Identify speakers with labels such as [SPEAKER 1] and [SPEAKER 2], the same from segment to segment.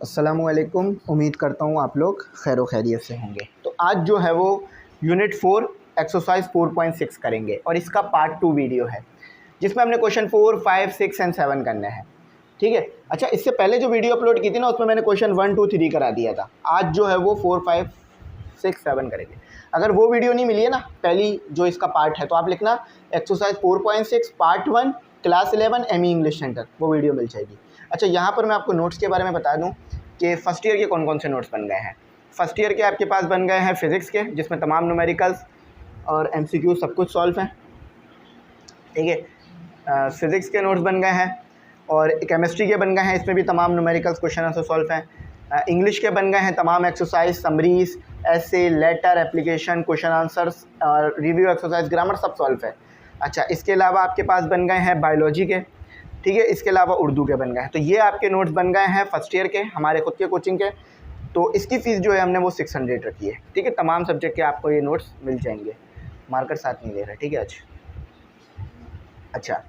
[SPEAKER 1] अस्सलामुअलैकुम। उम्मीद करता हूँ आप लोग खैर खैरियत से होंगे। तो आज जो है वो यूनिट 4 एक्सरसाइज 4.6 करेंगे और इसका पार्ट 2 वीडियो है जिसमें हमने क्वेश्चन 4, 5, 6 एंड 7 करने हैं। ठीक है। अच्छा, इससे पहले जो वीडियो अपलोड की थी ना उसमें मैंने क्वेश्चन 1, 2, 3 करा दिया था। आज जो है वो 4, 5, 6, 7 करेंगे। अगर वो वीडियो नहीं मिली है ना पहली जो इसका पार्ट है तो आप लिखना exercise 4.6 part 1 class 11 ME English centre, वो वीडियो मिल जाएगी। अच्छा, यहाँ पर मैं आपको नोट्स के बारे में बता दूँ कि फ़र्स्ट ईयर के कौन कौन से नोट्स बन गए हैं। फर्स्ट ईयर के आपके पास बन गए हैं फिज़िक्स के, जिसमें तमाम न्यूमेरिकल्स और एमसीक्यू सब कुछ सॉल्व हैं। ठीक है। फिज़िक्स के नोट्स बन गए हैं और केमिस्ट्री के बन गए हैं, इसमें भी तमाम न्यूमेरिकल्स क्वेश्चन आंसर सॉल्व हैं। इंग्लिश के बन गए हैं तमाम एक्सरसाइज, समरीज, ऐसे, लेटर, एप्लीकेशन, क्वेश्चन आंसर्स और रिव्यू एक्सरसाइज, ग्रामर सब सॉल्व है। अच्छा, इसके अलावा आपके पास बन गए हैं बायोलॉजी के। ठीक है। इसके अलावा उर्दू के बन गए हैं। तो ये आपके नोट्स बन गए हैं फर्स्ट ईयर के, हमारे खुद के कोचिंग के। तो इसकी फ़ीस जो है हमने वो 600 रखी है। ठीक है। तमाम सब्जेक्ट के आपको ये नोट्स मिल जाएंगे, मार्कर साथ नहीं ले रहे। ठीक है। अच्छा,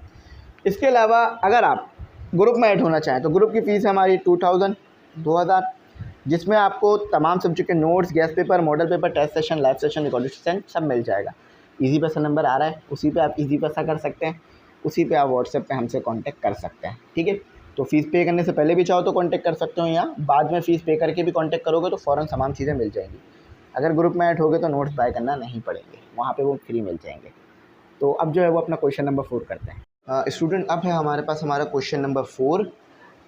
[SPEAKER 1] इसके अलावा अगर आप ग्रुप में ऐड होना चाहें तो ग्रुप की फ़ीस है हमारी 2000, जिसमें आपको तमाम सब्जेक्ट के notes, guess paper, model paper, test session, live session, recorded session सब मिल जाएगा। इजी पैसा नंबर आ रहा है, उसी पे आप इजी पैसा कर सकते हैं, उसी पे आप व्हाट्सएप पे हमसे कांटेक्ट कर सकते हैं। ठीक है। तो फ़ीस पे करने से पहले भी चाहो तो कांटेक्ट कर सकते हो, या बाद में फ़ीस पे करके भी कांटेक्ट करोगे तो फ़ौरन तमाम चीज़ें मिल जाएंगी। अगर ग्रुप में ऐड होगे तो नोट्स बाय करना नहीं पड़ेंगे, वहाँ पे वो फ्री मिल जाएंगे। तो अब जो है वो अपना क्वेश्चन नंबर 4 करते हैं। स्टूडेंट, अब है हमारे पास हमारा क्वेश्चन नंबर 4,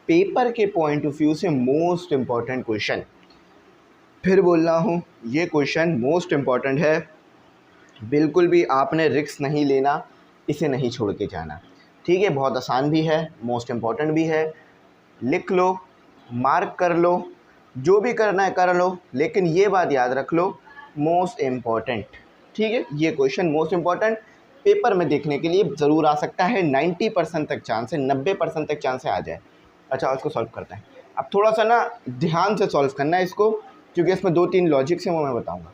[SPEAKER 1] पेपर के पॉइंट ऑफ व्यू से मोस्ट इम्पॉर्टेंट क्वेश्चन। फिर बोल रहा हूँ, ये क्वेश्चन मोस्ट इम्पॉर्टेंट है, बिल्कुल भी आपने रिस्क नहीं लेना, इसे नहीं छोड़ के जाना। ठीक है। बहुत आसान भी है, मोस्ट इम्पॉर्टेंट भी है। लिख लो, मार्क कर लो, जो भी करना है कर लो, लेकिन ये बात याद रख लो, मोस्ट इम्पॉर्टेंट। ठीक है। ये क्वेश्चन मोस्ट इम्पॉर्टेंट पेपर में देखने के लिए ज़रूर आ सकता है। 90% तक चांस है, 90% तक चांस है आ जाए। अच्छा, उसको सॉल्व करते हैं। अब थोड़ा सा ना ध्यान से सॉल्व करना है इसको, क्योंकि इसमें 2-3 लॉजिक्स हैं वो मैं बताऊँगा।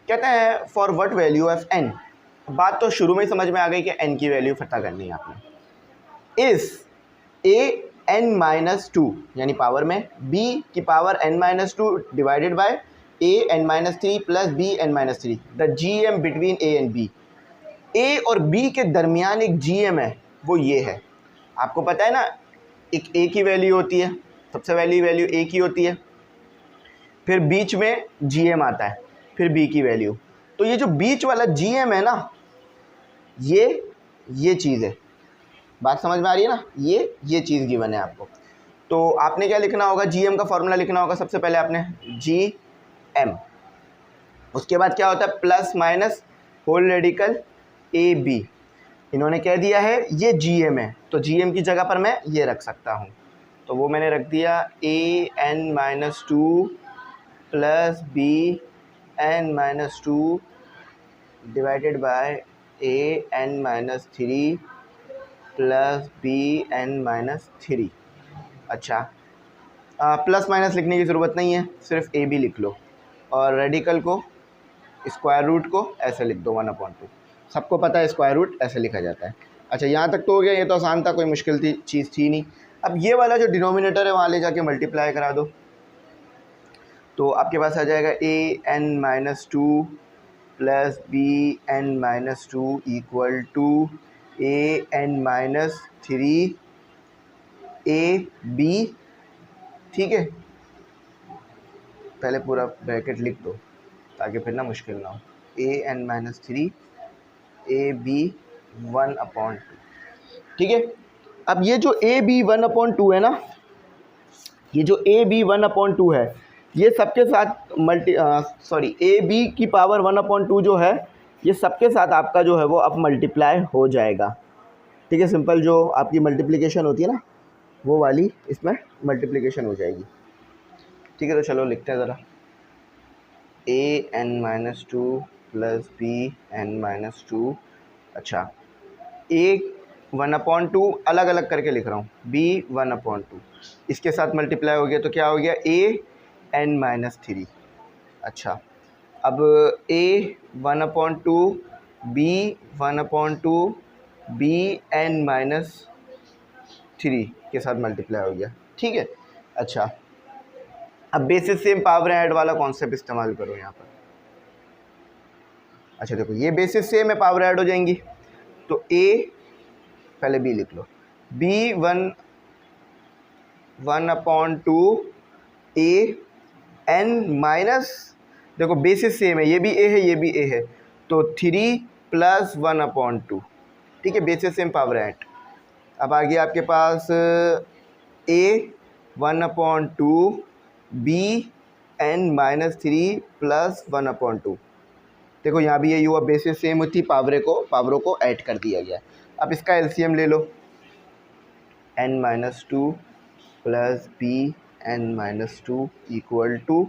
[SPEAKER 1] कहते हैं for what value of N. बात तो शुरू में ही समझ में आ गई कि एन की वैल्यू पता करनी है आपने। इस ए एन माइनस टू यानी पावर में बी की power N minus two divided by A N minus three plus B N minus three, the G M between A and B. A और बी के दरमियान एक जी एम है, वो ये है। आपको पता है ना, एक ए की वैल्यू होती है, सबसे वैल्यू ए की होती है, फिर बीच में जी एम आता है, फिर बी की वैल्यू। तो ये जो बीच वाला जी एम है ना, ये चीज़ है। बात समझ में आ रही है ना, ये चीज़ गिवन है आपको। तो आपने क्या लिखना होगा, जी एम का फॉर्मूला लिखना होगा सबसे पहले आपने, जी एम। उसके बाद क्या होता है, plus minus whole radical A B. इन्होंने कह दिया है ये जी एम है, तो जी एम की जगह पर मैं ये रख सकता हूँ। तो वो मैंने रख दिया A N minus two plus B N minus two divided by A N minus three plus B N minus three. अच्छा, प्लस माइनस लिखने की ज़रूरत नहीं है, सिर्फ ए बी लिख लो और रेडिकल को, स्क्वायर रूट को ऐसे लिख दो 1/2। सबको पता है स्क्वायर रूट ऐसे लिखा जाता है। अच्छा, यहाँ तक तो हो गया, ये तो आसान था, कोई मुश्किल चीज़ थी नहीं। अब ये वाला जो डिनोमिनेटर है वहाँ ले जाके मल्टीप्लाई करा दो, तो आपके पास आ जाएगा A N minus two plus B N minus two equal to A N minus three A B. ठीक है। पहले पूरा ब्रैकेट लिख दो ताकि फिर ना मुश्किल ना हो। A N minus three A B 1/2। ठीक है। अब ये जो ए बी 1/2 है ना, ये जो ए बी 1/2 है, ये सबके साथ ए बी की पावर 1/2 जो है, ये सबके साथ आपका जो है वो अब मल्टीप्लाई हो जाएगा। ठीक है। सिंपल जो आपकी मल्टीप्लिकेशन होती है ना, वो वाली इसमें मल्टीप्लिकेशन हो जाएगी। ठीक है। तो चलो लिखते हैं ज़रा, A N minus two plus B N minus two. अच्छा, ए 1/2 अलग अलग करके लिख रहा हूँ, बी 1/2 इसके साथ मल्टीप्लाई हो गया तो क्या हो गया, ए एन माइनस थ्री। अच्छा, अब A 1/2 B 1/2 B N minus three के साथ मल्टीप्लाई हो गया। ठीक है। अच्छा, अब बेसिस सेम पावर ऐड वाला कॉन्सेप्ट इस्तेमाल करो यहाँ पर। अच्छा देखो ये बेसिस सेम है, पावर ऐड हो जाएंगी, तो a पहले b लिख लो, b 1/2 a n माइनस, देखो बेसिस सेम है, ये भी a है ये भी a है, तो 3 + 1/2, ठीक है, बेसिस सेम पावर ऐड। अब आ गया आपके पास a 1/2 b n माइनस 3 + 1/2, देखो यहाँ भी ये हुआ, बेसिस सेम थी, पावरों को ऐड कर दिया गया। अब इसका एलसीएम ले लो, n-2 + b n-2 =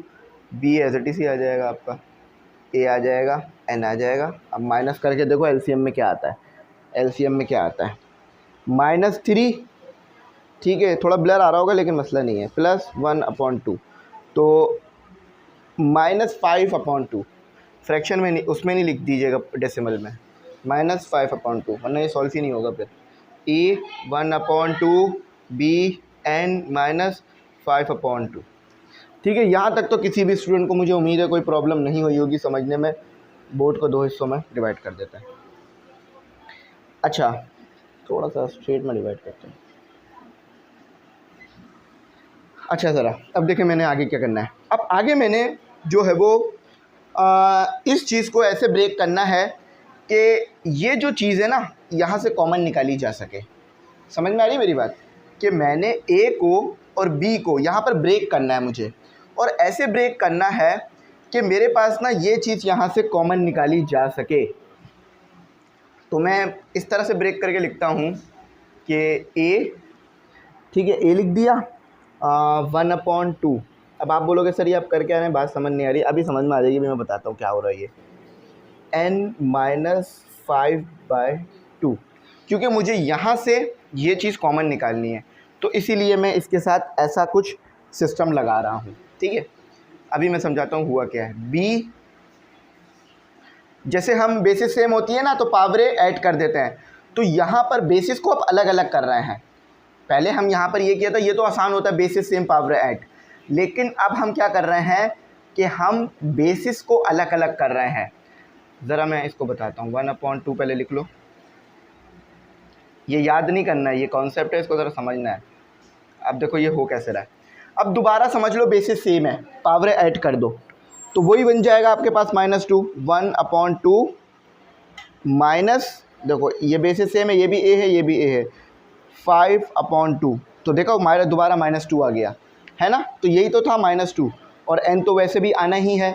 [SPEAKER 1] b as it is ही आ जाएगा आपका, a आ जाएगा n आ जाएगा। अब माइनस करके देखो एलसीएम में क्या आता है, एलसीएम में क्या आता है -3, ठीक है, थोड़ा ब्लर आ रहा होगा लेकिन मसला नहीं है, + 1/2, तो -5/2, फ्रैक्शन में नहीं, उसमें नहीं लिख दीजिएगा डेसिमल में, -5/2, वरना ये सॉल्व ही नहीं होगा फिर। e 1/2 b n -5/2, ठीक है। यहाँ तक तो किसी भी स्टूडेंट को मुझे उम्मीद है कोई प्रॉब्लम नहीं हुई होगी समझने में। बोर्ड को 2 हिस्सों में डिवाइड कर देते हैं। अच्छा थोड़ा सा स्ट्रेट में डिवाइड करते हैं। अच्छा ज़रा अब देखें मैंने आगे क्या करना है। अब आगे मैंने जो है वो इस चीज़ को ऐसे ब्रेक करना है कि ये जो चीज़ है ना यहाँ से कॉमन निकाली जा सके। समझ में आ रही है मेरी बात, कि मैंने ए को और बी को यहाँ पर ब्रेक करना है मुझे, और ऐसे ब्रेक करना है कि मेरे पास ना ये चीज़ यहाँ से कॉमन निकाली जा सके। तो मैं इस तरह से ब्रेक करके लिखता हूँ कि ए, ठीक है, ए लिख दिया 1/2। अब आप बोलोगे सर ये आप करके आ रहे हैं, बात समझ नहीं आ रही, अभी समझ में आ जाएगी, मैं बताता हूँ क्या हो रहा है। ये n-5/2, क्योंकि मुझे यहाँ से ये चीज़ कॉमन निकालनी है, तो इसीलिए मैं इसके साथ ऐसा कुछ सिस्टम लगा रहा हूँ, ठीक है। अभी मैं समझाता हूँ हुआ क्या है। b, जैसे हम बेसिस सेम होती है ना तो पावरें ऐड कर देते हैं, तो यहाँ पर बेसिस को अब अलग अलग कर रहे हैं। पहले हम यहाँ पर ये किया था, ये तो आसान होता है बेसिस सेम पावर ऐड, लेकिन अब हम क्या कर रहे हैं कि हम बेसिस को अलग अलग कर रहे हैं। ज़रा मैं इसको बताता हूँ, 1/2 पहले लिख लो, ये याद नहीं करना है, ये कॉन्सेप्ट है, इसको ज़रा समझना है। अब देखो ये हो कैसे रहा है, अब दोबारा समझ लो बेसिस सेम है, पावरें ऐड कर दो, तो वही बन जाएगा आपके पास -2, 1/2 माइनस, देखो ये बेसिस सेम है, ये भी a है ये भी a है, 5/2, तो देखो हमारा दोबारा -2 आ गया है ना, तो यही तो था -2, और n तो वैसे भी आना ही है,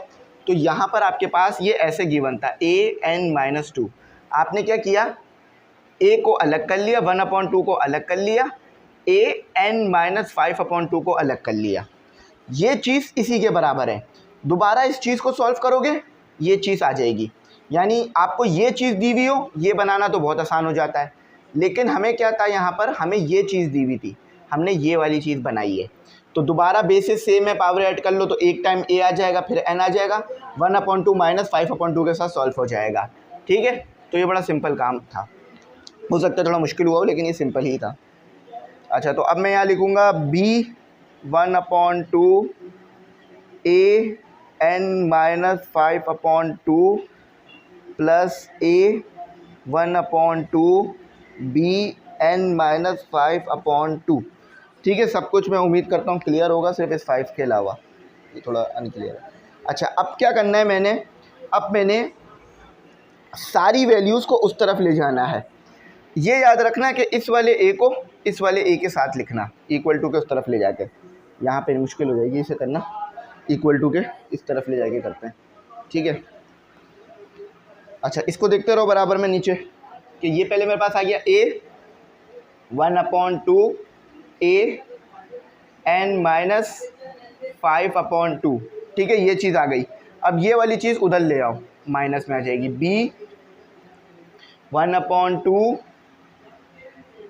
[SPEAKER 1] तो यहाँ पर आपके पास ये ऐसे गिवन था a n - 2। आपने क्या किया, a को अलग कर लिया, 1/2 को अलग कर लिया, a n - 5/2 को अलग कर लिया, ये चीज़ इसी के बराबर है। दोबारा इस चीज़ को सॉल्व करोगे ये चीज़ आ जाएगी, यानी आपको ये चीज़ दी हुई हो, ये बनाना तो बहुत आसान हो जाता है, लेकिन हमें क्या था यहाँ पर, हमें ये चीज़ दी हुई थी, हमने ये वाली चीज़ बनाई है। तो दोबारा बेसिस सेम है, पावर ऐड कर लो, तो एक टाइम a आ जाएगा फिर n आ जाएगा, 1/2 माइनस 5/2 के साथ सॉल्व हो जाएगा, ठीक है। तो ये बड़ा सिंपल काम था, हो सकता है थोड़ा मुश्किल हुआ हो लेकिन ये सिंपल ही था। अच्छा तो अब मैं यहाँ लिखूँगा b 1/2 a n - 5/2 plus a 1/2 b n - 5/2, ठीक है। सब कुछ मैं उम्मीद करता हूँ क्लियर होगा, सिर्फ इस 5 के अलावा ये थोड़ा अनक्लियर है। अच्छा अब क्या करना है मैंने, अब मैंने सारी वैल्यूज़ को उस तरफ ले जाना है। ये याद रखना है कि इस वाले a को इस वाले a के साथ लिखना, इक्वल टू के उस तरफ ले जाके, यहाँ पे मुश्किल हो जाएगी इसे करना, इक्वल टू के इस तरफ ले जाके करते हैं, ठीक है। अच्छा इसको देखते रहो बराबर में नीचे, कि ये पहले मेरे पास आ गया a 1/2 a n - 5/2, ठीक है, ये चीज़ आ गई। अब ये वाली चीज़ उधर ले आओ, माइनस में आ जाएगी b 1/2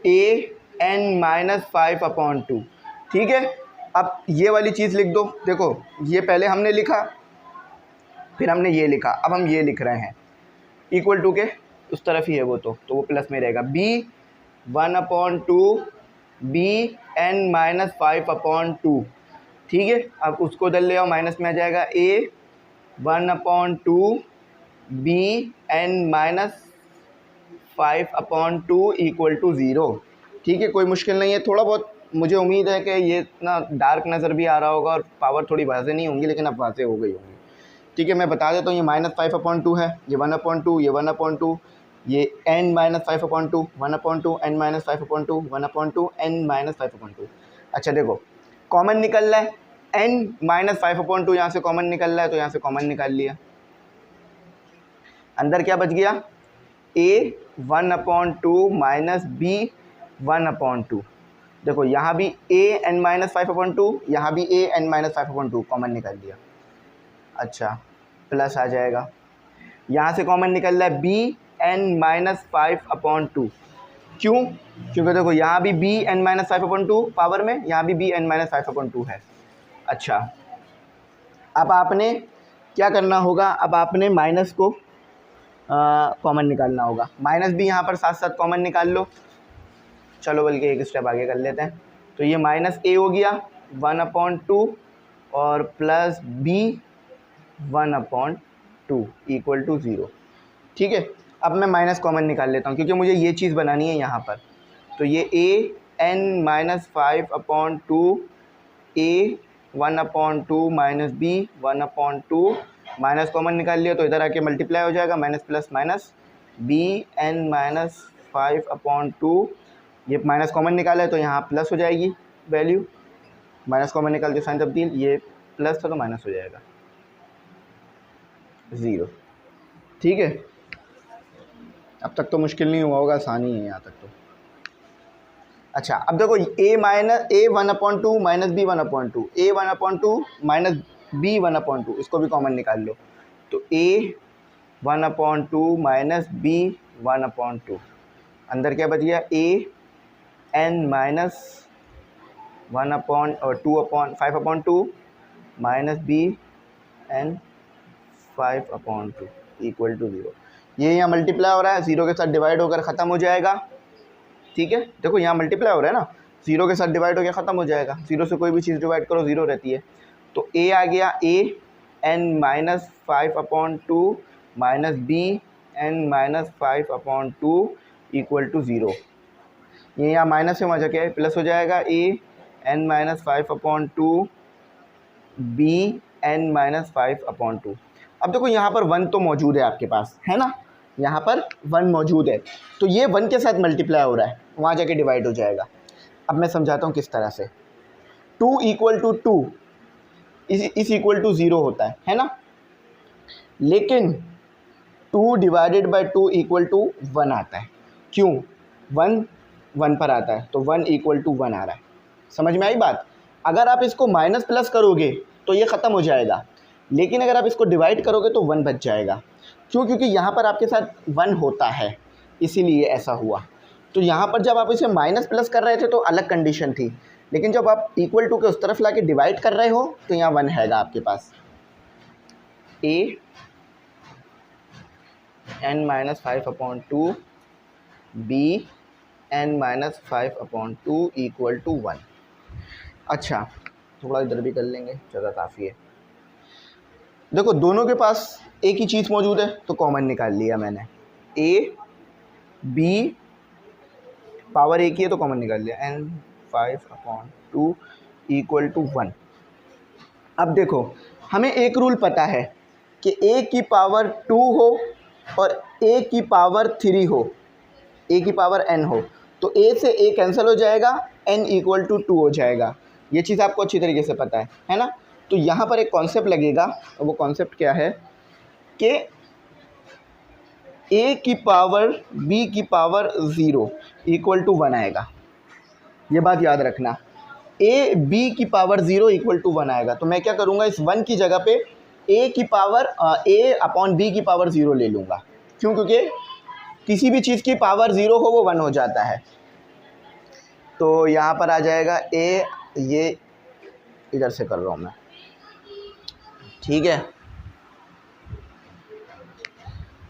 [SPEAKER 1] a n - 5/2, ठीक है। अब ये वाली चीज़ लिख दो, देखो ये पहले हमने लिखा फिर हमने ये लिखा, अब हम ये लिख रहे हैं, इक्वल टू के उस तरफ ही है वो, तो वो प्लस में रहेगा b 1/2 b n - 5/2, ठीक है, अब उसको उधर ले आओ, माइनस में आ जाएगा A 1/2 B N minus 5/2 equal to 0। ठीक है, कोई मुश्किल नहीं है। थोड़ा बहुत मुझे उम्मीद है कि ये इतना डार्क नज़र भी आ रहा होगा और पावर थोड़ी वाज़े नहीं होंगी, लेकिन अब वाज़े हो गई होंगी। ठीक है, मैं बता देता हूँ, ये -5/2 है, ये 1/2, ये 1/2, ये n -5/2, 1/2 n -5/2, 1/2 n -5/2। अच्छा देखो, कॉमन निकल रहा है, n -5/2 यहाँ से कॉमन निकल रहा है, तो यहाँ से कॉमन निकाल लिया। अंदर क्या बच गया, a 1/2 माइनस b 1/2। देखो यहाँ भी a n -5/2, यहाँ भी a n -5/2 कॉमन निकाल लिया। अच्छा, प्लस आ जाएगा, यहाँ से कॉमन निकल रहा है b n -5/2। क्यों? क्योंकि देखो यहाँ भी b n -5/2 पावर में, यहाँ भी b n -5/2 है। अच्छा, अब आपने क्या करना होगा, अब आपने माइनस को कॉमन निकालना होगा। माइनस भी यहाँ पर साथ साथ कॉमन निकाल लो। चलो बल्कि एक स्टेप आगे कर लेते हैं। तो ये माइनस a हो गया 1/2 और प्लस b 1/2 इक्वल टू 0। ठीक है, अब मैं माइनस कॉमन निकाल लेता हूँ क्योंकि मुझे ये चीज़ बनानी है यहाँ पर। तो ये a n -5/2 a 1/2 minus b 1/2, minus common निकाल लिया तो इधर आके मल्टीप्लाई हो जाएगा, minus plus minus b n -5/2। ये माइनस कॉमन निकाला है तो यहाँ प्लस हो जाएगी वैल्यू, माइनस कॉमन निकाल के साइन तब्दील, ये प्लस था तो माइनस हो जाएगा 0। ठीक है, अब तक तो मुश्किल नहीं हुआ होगा, आसानी है यहाँ तक तो। अच्छा, अब देखो a 1/2 minus b 1/2, a 1/2 minus b 1/2, इसको भी कॉमन निकाल लो। तो a 1/2 माइनस b 1/2, अंदर क्या बच गया, a n minus 5/2 minus b n 5/2 equal to 0। ये यहाँ मल्टीप्लाई हो रहा है, 0 के साथ डिवाइड होकर ख़त्म हो जाएगा। ठीक है, देखो यहाँ मल्टीप्लाई हो रहा है ना, 0 के साथ डिवाइड होकर ख़त्म हो जाएगा। 0 से कोई भी चीज़ डिवाइड करो 0 रहती है। तो a आ गया a n minus 5/2 minus b n minus 5/2 equal to 0। ये यहाँ माइनस से वहाँ जाके प्लस हो जाएगा, a n minus 5/2 b n minus 5/2। अब देखो यहाँ पर 1 तो मौजूद है आपके पास, है ना, यहाँ पर 1 मौजूद है, तो ये 1 के साथ मल्टीप्लाई हो रहा है, वहाँ जाके डिवाइड हो जाएगा। अब मैं समझाता हूँ किस तरह से। 2 इक्वल टू 2 इस इक्वल टू 0 होता है ना, लेकिन 2 डिवाइडेड बाई 2 इक्वल टू 1 आता है। क्यों? 1 1 पर आता है, तो 1 इक्वल टू 1 आ रहा है। समझ में आई बात? अगर आप इसको माइनस प्लस करोगे तो ये ख़त्म हो जाएगा, लेकिन अगर आप इसको डिवाइड करोगे तो 1 बच जाएगा। क्यों? क्योंकि यहाँ पर आपके साथ 1 होता है, इसीलिए ऐसा हुआ। तो यहाँ पर जब आप इसे माइनस प्लस कर रहे थे तो अलग कंडीशन थी, लेकिन जब आप इक्वल टू के उस तरफ लाके डिवाइड कर रहे हो तो यहाँ 1 हैगा आपके पास। a n minus 5/2 b n minus 5/2 equal to 1। अच्छा, थोड़ा इधर भी कर लेंगे, जगह काफ़ी है। देखो दोनों के पास एक ही चीज़ मौजूद है तो कॉमन निकाल लिया मैंने। a b पावर एक ही है तो कॉमन निकाल लिया, n 5/2 इक्वल टू 1। अब देखो हमें एक रूल पता है कि a की पावर 2 हो और a की पावर 3 हो, a की पावर n हो, तो a से a कैंसिल हो जाएगा, n इक्वल टू 2 हो जाएगा। ये चीज़ आपको अच्छी तरीके से पता है ना। तो यहाँ पर एक कॉन्सेप्ट लगेगा, और वो कॉन्सेप्ट क्या है कि a की पावर b की पावर 0 इक्वल टू 1 आएगा। ये बात याद रखना, a b की पावर 0 इक्वल टू 1 आएगा। तो मैं क्या करूँगा, इस 1 की जगह पे a की पावर a/b की पावर 0 ले लूँगा। क्यों? क्योंकि किसी भी चीज़ की पावर 0 हो वो 1 हो जाता है। तो यहाँ पर आ जाएगा a, ये इधर से कर रहा हूँ मैं, ठीक है,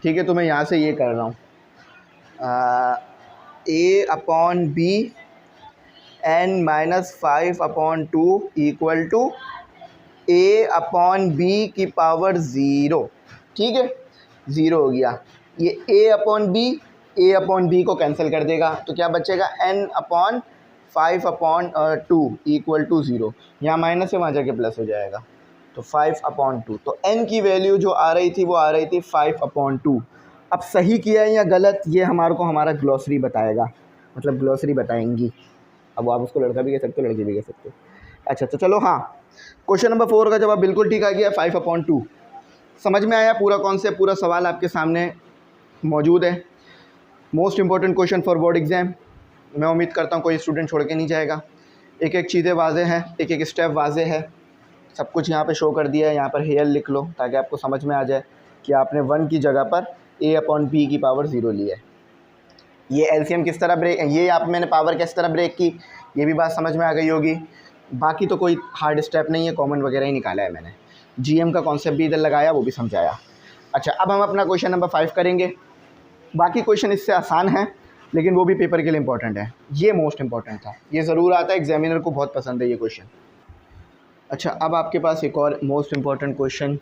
[SPEAKER 1] ठीक है, तो मैं यहाँ से ये कर रहा हूँ, a/b n minus 5/2 equal to a/b की पावर 0। ठीक है, 0 हो गया। ये a/b को कैंसिल कर देगा, तो क्या बचेगा n/5/2 इक्वल टू 0। यहाँ माइनस से वहाँ जाके प्लस हो जाएगा, तो 5/2। तो n की वैल्यू जो आ रही थी वो आ रही थी 5/2। अब सही किया है या गलत ये हमारा ग्लॉसरी बताएगा, मतलब ग्लॉसरी बताएंगी। अब आप उसको लड़का भी कह सकते हो, लड़की भी कह सकते हो। अच्छा तो चलो, हाँ, क्वेश्चन नंबर 4 का जवाब बिल्कुल ठीक आ गया, 5/2। समझ में आया पूरा कॉन्सेप्ट, पूरा सवाल आपके सामने मौजूद है। Most important question for board exam. मैं उम्मीद करता हूँ कोई स्टूडेंट छोड़ के नहीं जाएगा। एक एक चीज़ें वाजे हैं, एक एक स्टेप वाजे है, सब कुछ यहाँ पे शो कर दिया है। यहाँ पर हेयर लिख लो ताकि आपको समझ में आ जाए कि आपने 1 की जगह पर a/b की पावर 0 ली है। ये एलसीएम किस तरह ब्रेक, ये आप मैंने पावर किस तरह ब्रेक की, ये भी बात समझ में आ गई होगी। बाकी तो कोई हार्ड स्टेप नहीं है, कॉमन वगैरह ही निकाला है मैंने। जीएम का कॉन्सेप्ट भी इधर लगाया, वो भी समझाया। अच्छा, अब हम अपना क्वेश्चन नंबर 5 करेंगे। बाकी क्वेश्चन इससे आसान है, लेकिन वो भी पेपर के लिए इंपॉर्टेंट है। ये मोस्ट इंपॉर्टेंट था, ये ज़रूर आता है, एग्जामिनर को बहुत पसंद है ये क्वेश्चन। अच्छा, अब आपके पास एक और मोस्ट इंपॉर्टेंट क्वेश्चन,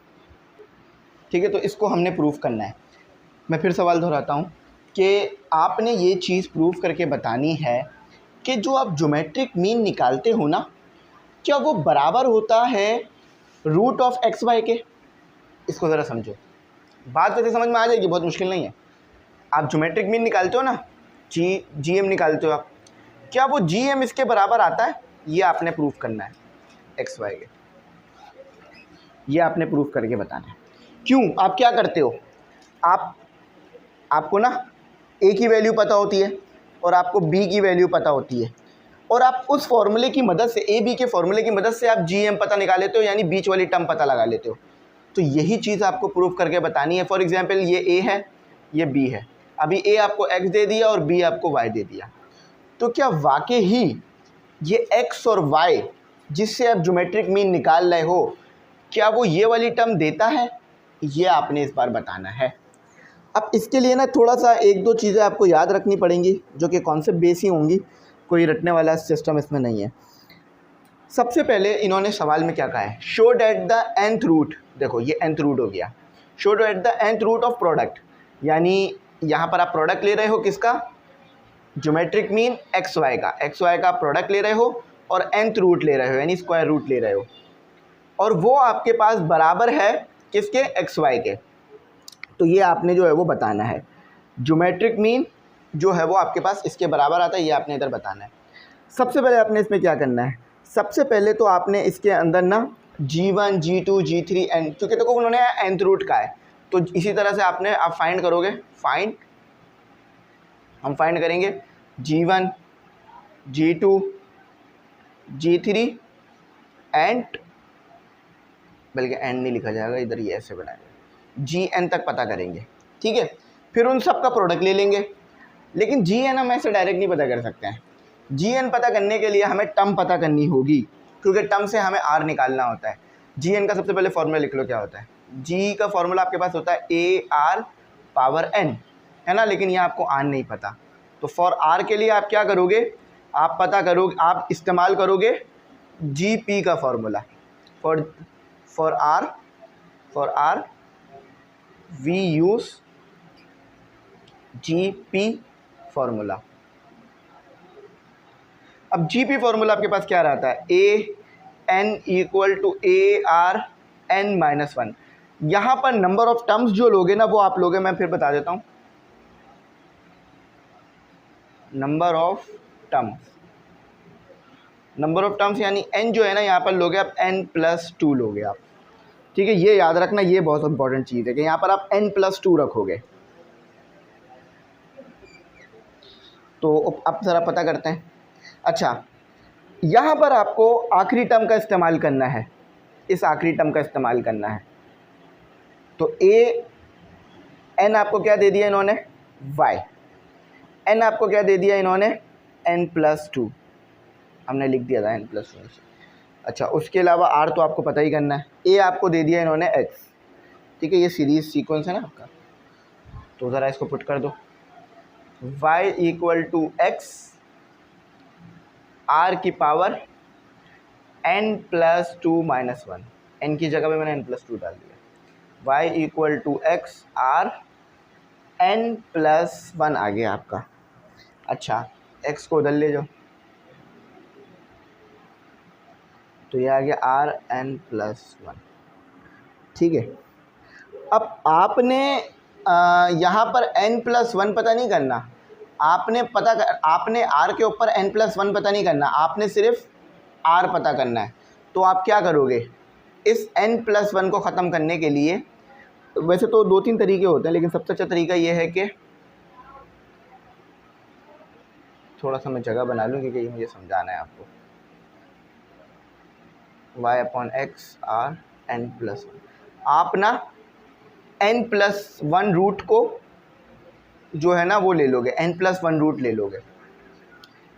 [SPEAKER 1] ठीक है, तो इसको हमने प्रूफ करना है। मैं फिर सवाल दोहराता हूँ कि आपने ये चीज़ प्रूफ करके बतानी है कि जो आप ज्योमेट्रिक मीन निकालते हो ना, क्या वो बराबर होता है रूट ऑफ XY के। इसको ज़रा समझो, बात वैसे समझ में आ जाएगी, बहुत मुश्किल नहीं है। आप ज्योमेट्रिक मीन निकालते हो ना, जीएम निकालते हो आप, क्या वो जीएम इसके बराबर आता है, ये आपने प्रूफ करना है XY के, ये आपने प्रूफ करके बताना है। क्यों, आप क्या करते हो, आपको ना ए की वैल्यू पता होती है और आपको बी की वैल्यू पता होती है, और आप उस फॉर्मूले की मदद से, ए बी के फॉर्मूले की मदद से आप जीएम पता निकाल लेते हो, यानी बीच वाली टर्म पता लगा लेते हो। तो यही चीज़ आपको प्रूफ करके बतानी है। फॉर एग्जांपल ये ए है, ये बी है, अभी ए आपको एक्स दे दिया और बी आपको वाई दे दिया, तो क्या वाकई ही ये एक्स और वाई जिससे आप ज्योमेट्रिक मीन निकाल रहे हो, क्या वो ये वाली टर्म देता है, ये आपने इस बार बताना है। अब इसके लिए ना थोड़ा सा एक दो चीज़ें आपको याद रखनी पड़ेंगी, जो कि कॉन्सेप्ट बेस ही होंगी, कोई रटने वाला सिस्टम इसमें नहीं है। सबसे पहले इन्होंने सवाल में क्या कहा है, show that the nth root. देखो ये nth रूट हो गया, show that the nth root of product, यानी यहाँ पर आप प्रोडक्ट ले रहे हो किसका, ज्योमेट्रिक मीन XY का प्रोडक्ट ले रहे हो और nth रूट ले रहे हो, यानी स्क्वायर रूट ले रहे हो, और वो आपके पास बराबर है किसके, XY के। तो ये आपने जो है वो बताना है, ज्योमेट्रिक मीन जो है वो आपके पास इसके बराबर आता है, ये आपने इधर बताना है। सबसे पहले आपने इसमें क्या करना है, सबसे पहले तो आपने इसके अंदर ना G1 G2 G3 n, क्योंकि देखो उन्होंने nth रूट का है, तो इसी तरह से आप फाइंड करोगे, हम फाइंड करेंगे G1 G2 G3 एंड, बल्कि एंड नहीं लिखा जाएगा इधर, ये ऐसे बनाएंगे, GN तक पता करेंगे, ठीक है। फिर उन सब का प्रोडक्ट ले लेंगे, लेकिन GN हम ऐसे डायरेक्ट नहीं पता कर सकते हैं। GN पता करने के लिए हमें टर्म पता करनी होगी, क्योंकि टर्म से हमें R निकालना होता है। GN का सबसे पहले फॉर्मूला लिख लो, क्या होता है, G का फॉर्मूला आपके पास होता है AR पावर N, है ना, लेकिन ये आपको R नहीं पता, तो फॉर R के लिए आप क्या करोगे, आप पता करोगे, आप इस्तेमाल करोगे GP का formula. For R we use GP formula. अब GP फॉर्मूला आपके पास क्या रहता है, AN इक्वल टू ARN-1। यहाँ पर नंबर ऑफ टर्म्स जो लोगे ना वो आप लोगे, मैं फिर बता देता हूँ, नंबर ऑफ टर्म्स यानी n जो है ना यहाँ पर लोगे आप n+2 लोगे आप, ठीक है। ये याद रखना, ये बहुत इंपॉर्टेंट चीज़ है कि यहाँ पर आप n+2 रखोगे। तो अब ज़रा पता करते हैं। अच्छा, यहाँ पर आपको आखिरी टर्म का इस्तेमाल करना है, इस आखिरी टर्म का इस्तेमाल करना है। तो n आपको क्या दे दिया इन्होंने, y, n आपको क्या दे दिया इन्होंने, n+2, हमने लिख दिया था n+2। अच्छा, उसके अलावा r तो आपको पता ही करना है, a आपको दे दिया इन्होंने x, ठीक है, ये सीरीज सीक्वेंस है ना आपका। तो ज़रा इसको पुट कर दो, y equal to x R की power n plus 2 minus 1, N की जगह पे मैंने n प्लस 2 डाल दिया। y equal to X R n plus 1 आ गया आपका। अच्छा, x को उधर ले जाओ तो ये आ गया आर n प्लस 1। ठीक है, अब आपने यहाँ पर n प्लस 1 पता नहीं करना, आपने r के ऊपर n प्लस 1 पता नहीं करना, आपने सिर्फ r पता करना है। तो आप क्या करोगे, इस n प्लस 1 को ख़त्म करने के लिए, वैसे तो 2-3 तरीके होते हैं, लेकिन सबसे अच्छा तरीका ये है कि थोड़ा सा मैं जगह बना लूँ क्योंकि ये मुझे समझाना है आपको। y upon X R n plus 1, आप ना n प्लस 1 रूट को जो है ना वो ले लोगे, n प्लस 1 रूट ले लोगे।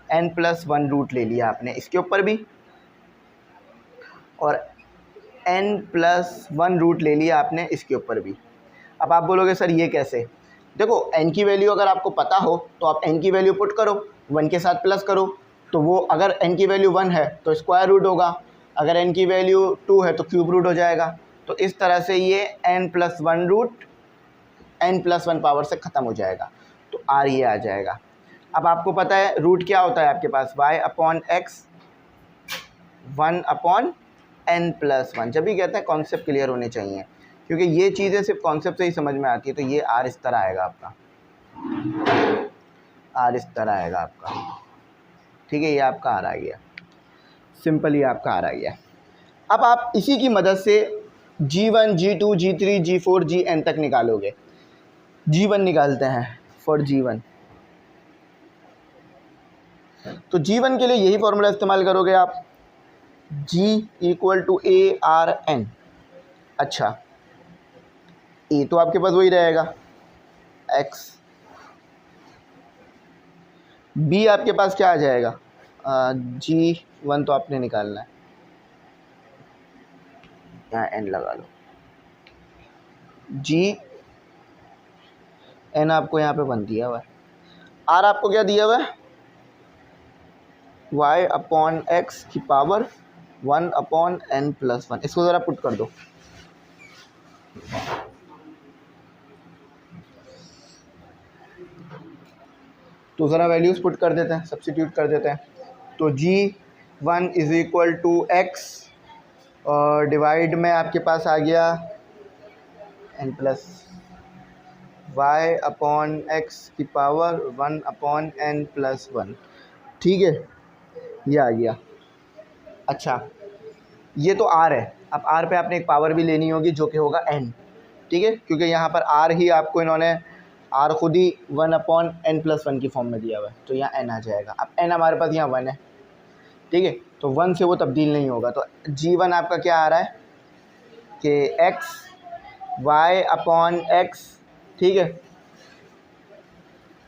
[SPEAKER 1] n प्लस 1 रूट ले लिया आपने इसके ऊपर भी, और n प्लस 1 रूट ले लिया आपने इसके ऊपर भी। अब आप बोलोगे सर ये कैसे? देखो, n की वैल्यू अगर आपको पता हो तो आप n की वैल्यू पुट करो, 1 के साथ प्लस करो, तो वो अगर n की वैल्यू 1 है तो स्क्वायर रूट होगा, अगर n की वैल्यू 2 है तो क्यूब रूट हो जाएगा। तो इस तरह से ये n plus 1 root n plus 1 power से ख़त्म हो जाएगा, तो r ये आ जाएगा। अब आपको पता है रूट क्या होता है आपके पास, y upon X 1 upon n plus 1। जब भी कहते हैं कॉन्सेप्ट क्लियर होने चाहिए, क्योंकि ये चीज़ें सिर्फ कॉन्सेप्ट से ही समझ में आती है। तो ये r इस तरह आएगा आपका, r इस तरह आएगा आपका। ठीक है, ये आपका r आ गया, सिंपल ही आपका r आ गया। अब आप इसी की मदद से G1, G2, G3, G4, Gn तक निकालोगे। G1 निकालते हैं, फॉर G1 तो G1 के लिए यही फॉर्मूला इस्तेमाल करोगे आप, G equal to A R N. अच्छा, ए तो आपके पास वही रहेगा x, B आपके पास क्या आ जाएगा, G1 तो आपने निकालना है, यहाँ n लगा लो, Gn आपको यहाँ पे 1 दिया हुआ है, R आपको क्या दिया हुआ है, y अपॉन एक्स की पावर 1 अपॉन n प्लस 1। इसको ज़रा पुट कर दो, तो ज़रा वैल्यूज़ पुट कर देते हैं, सब्स्टिट्यूट कर देते हैं। तो G1 is equal to X और डिवाइड में आपके पास आ गया n plus y upon X की पावर 1 अपॉन n प्लस 1। ठीक है, ये आ गया। अच्छा, ये तो r है, अब r पे आपने एक पावर भी लेनी होगी जो कि होगा n। ठीक है, क्योंकि यहाँ पर r ही आपको इन्होंने r खुद ही 1 अपॉन n प्लस 1 की फॉर्म में दिया हुआ है, तो यहाँ n आ जाएगा। अब n हमारे पास यहाँ 1 है, ठीक है, तो 1 से वो तब्दील नहीं होगा। तो G1 आपका क्या आ रहा है कि x y अपॉन x, ठीक है,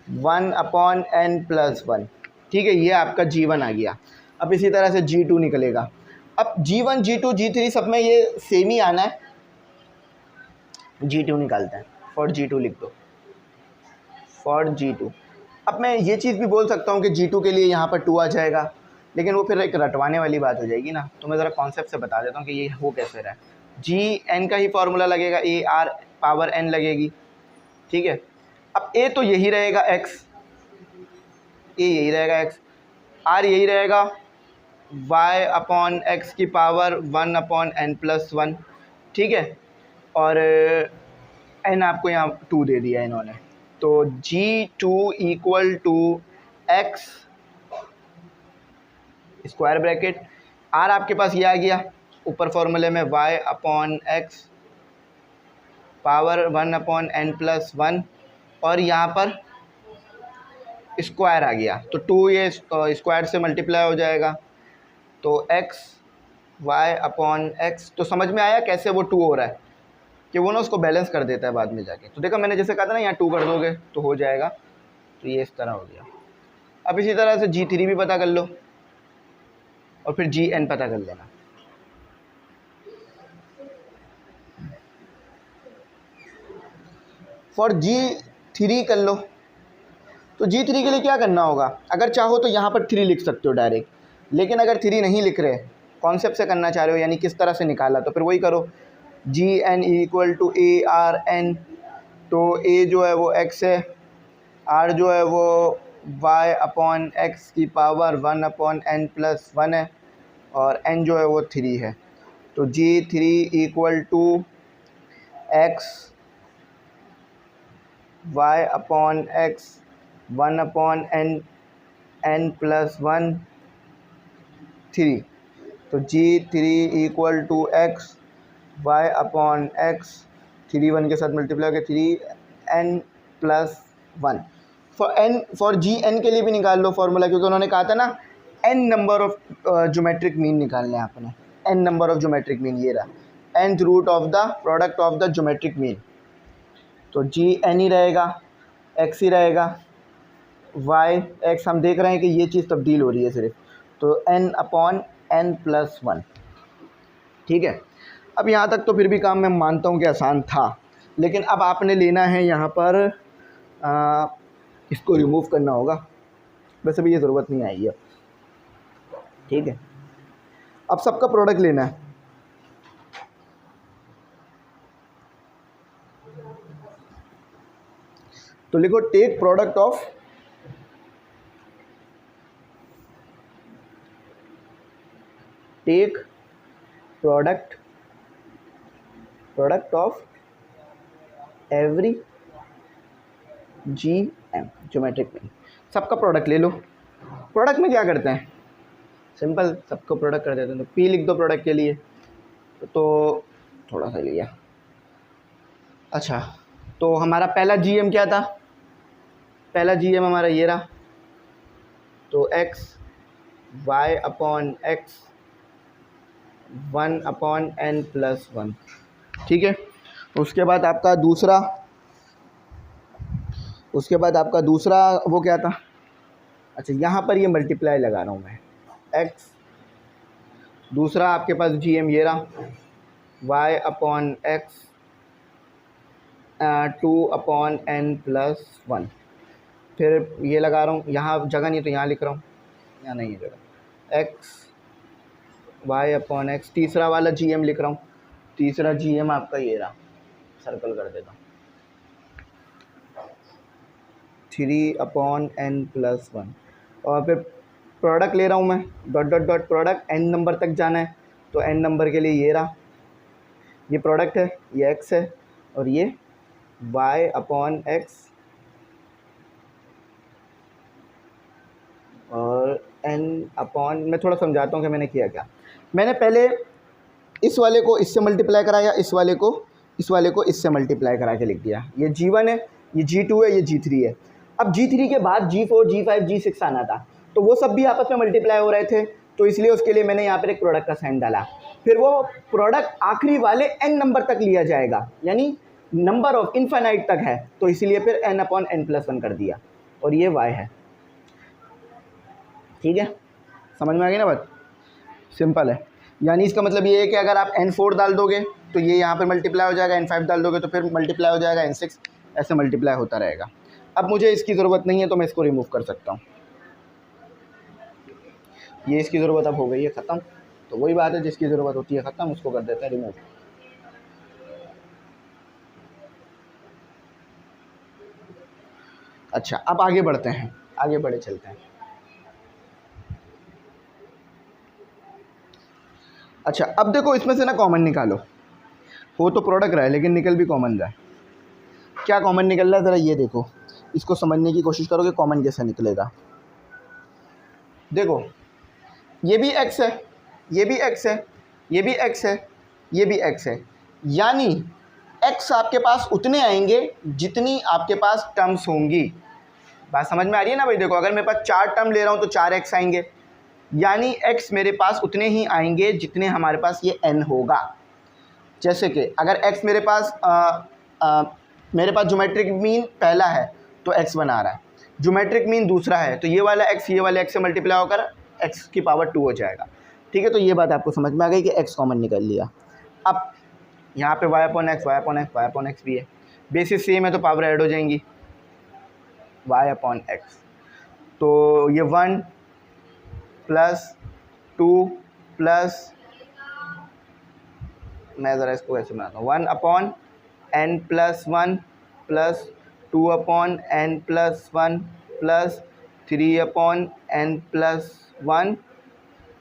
[SPEAKER 1] 1 अपॉन n प्लस 1। ठीक है, ये आपका G1 आ गया। अब इसी तरह से G2 निकलेगा। अब G1, G2, G3 सब में ये सेम ही आना है। G2 निकालते हैं, फॉर G2 लिख दो, फॉर G2। अब मैं ये चीज़ भी बोल सकता हूँ कि G2 के लिए यहाँ पर 2 आ जाएगा, लेकिन वो फिर एक रटवाने वाली बात हो जाएगी ना, तो मैं ज़रा कॉन्सेप्ट से बता देता हूँ कि ये हो कैसे रहा है। Gn का ही फॉर्मूला लगेगा, ए आर पावर n लगेगी। ठीक है, अब a तो यही रहेगा x, a यही रहेगा x, r यही रहेगा y अपॉन एक्स की पावर 1 अपॉन n प्लस 1। ठीक है, और n आपको यहाँ 2 दे दिया इन्होंने, तो G2 equal to x square bracket, r आपके पास ये आ गया ऊपर फॉर्मूले में, y upon x power 1 upon n plus 1, और यहाँ पर स्क्वायर आ गया, तो 2 ये स्क्वायर से मल्टीप्लाई हो जाएगा, तो x y अपॉन x। तो समझ में आया कैसे वो 2 हो रहा है, कि वो ना उसको बैलेंस कर देता है बाद में जाके। तो देखो मैंने जैसे कहा था ना, यहाँ 2 कर दोगे तो हो जाएगा, तो ये इस तरह हो गया। अब इसी तरह से G3 भी पता कर लो और फिर Gn पता कर लेना। फॉर G3 कर लो, तो G3 के लिए क्या करना होगा, अगर चाहो तो यहाँ पर 3 लिख सकते हो डायरेक्ट, लेकिन अगर 3 नहीं लिख रहे, कॉन्सेप्ट से करना चाह रहे हो यानी किस तरह से निकाला, तो फिर वही करो, G N equal to A R N. तो ए जो है वो x है, आर जो है वो y अपॉन एक्स की पावर 1 अपॉन एन प्लस 1 है, और n जो है वो 3 है। तो G3 equal to X y upon X 1 upon N plus 1 3। तो G3 equal to X y upon X 3 1 के साथ मल्टीप्लाई करके 3 n plus 1। For G N के लिए भी निकाल लो फॉर्मूला, क्योंकि उन्होंने कहा था ना n number of geometric mean निकालने हैं आपने, n number of geometric mean, ये रहा nth root of the product of the geometric mean. तो जी एन ही रहेगा, x ही रहेगा, y x हम देख रहे हैं कि ये चीज़ तब्दील हो रही है सिर्फ, तो n अपॉन n प्लस 1। ठीक है, अब यहाँ तक तो फिर भी काम मैं मानता हूँ कि आसान था, लेकिन अब आपने लेना है यहाँ पर इसको रिमूव करना होगा। वैसे भी ये ज़रूरत नहीं आई है। ठीक है, अब सबका प्रोडक्ट लेना है। तो लिखो take product of every G M geometric mean. सबका प्रोडक्ट ले लो। प्रोडक्ट में क्या करते हैं, सिंपल, सबको प्रोडक्ट कर देते हैं। तो पी लिख दो प्रोडक्ट के लिए, तो थोड़ा सा लिया। अच्छा, तो हमारा पहला जी एम क्या था, पहला जी एम हमारा ये रहा, तो X Y upon X 1 upon N plus 1। ठीक है, उसके बाद आपका दूसरा वो क्या था। अच्छा, यहाँ पर ये मल्टीप्लाई लगा रहा हूँ मैं, x, दूसरा आपके पास जी एम ये रहा, y upon X 2 upon N plus 1। फिर ये लगा रहा हूँ, यहाँ जगह नहीं तो यहाँ लिख रहा हूँ, यहाँ नहीं है जगह, x y अपॉन एक्स, तीसरा वाला जी एम लिख रहा हूँ, तीसरा जी एम आपका ये रहा, सर्कल कर देता हूँ, 3 अपॉन एन प्लस 1। और फिर प्रोडक्ट ले रहा हूँ मैं, dot dot dot product, n number तक जाना है, तो n नंबर के लिए ये रहा, ये प्रोडक्ट है, ये x है, और ये y अपॉन एक्स और n अपॉन, मैं थोड़ा समझाता हूँ कि मैंने किया क्या। मैंने पहले इस वाले को इससे मल्टीप्लाई कराया, इस वाले को इससे मल्टीप्लाई करा के लिख दिया। ये G1 है, ये G2 है, ये G3 है। अब G3 के बाद G4, G5, G6 आना था, तो वो सब भी आपस में मल्टीप्लाई हो रहे थे, तो इसलिए उसके लिए मैंने यहाँ पर एक प्रोडक्ट का साइन डाला। फिर वो प्रोडक्ट आखिरी वाले n नंबर तक लिया जाएगा, यानी नंबर ऑफ इनफाइनाइट तक है, तो इसलिए फिर n अपॉन n प्लस 1 कर दिया, और ये y है। ठीक है, समझ में आ गई ना बात, सिंपल है। यानी इसका मतलब ये है कि अगर आप n4 डाल दोगे तो ये यहाँ पर मल्टीप्लाई हो जाएगा, n5 डाल दोगे तो फिर मल्टीप्लाई हो जाएगा, n6, ऐसे मल्टीप्लाई होता रहेगा। अब मुझे इसकी ज़रूरत नहीं है तो मैं इसको रिमूव कर सकता हूँ, ये इसकी ज़रूरत अब हो गई है ख़त्म। तो वही बात है, जिसकी ज़रूरत होती है ख़त्म, उसको कर देते हैं रिमूव। अच्छा, अब आगे बढ़ते हैं, आगे बढ़े चलते हैं। अच्छा, अब देखो इसमें से ना कॉमन निकालो, हो तो प्रोडक्ट रहा है लेकिन निकल भी कॉमन रहा है। क्या कॉमन निकल रहा है, ज़रा ये देखो, इसको समझने की कोशिश करोगे कॉमन कैसे निकलेगा। देखो, ये भी x है, ये भी x है, ये भी x है, ये भी x है, यानी x आपके पास उतने आएंगे जितनी आपके पास टर्म्स होंगी। बात समझ में आ रही है ना भाई। देखो, अगर मेरे पास 4 टर्म ले रहा हूँ तो 4x आएंगे, यानी x मेरे पास उतने ही आएंगे जितने हमारे पास ये n होगा। जैसे कि अगर x मेरे पास ज्योमेट्रिक मीन पहला है तो x1 आ रहा है, ज्योमेट्रिक मीन दूसरा है तो ये वाला x ये वाले x से मल्टीप्लाई होकर x की पावर 2 हो जाएगा। ठीक है, तो ये बात आपको समझ में आ गई कि x कॉमन निकल लिया। अब यहाँ पे y अपॉन एक्स भी है, बेसिस सेम है तो पावर ऐड हो जाएंगी, y अपॉन एक्स, तो ये 1 प्लस 2 प्लस, मैं ज़रा इसको कैसे बनाता हूँ, 1/n+1 plus 2/n+1 plus 3/n+1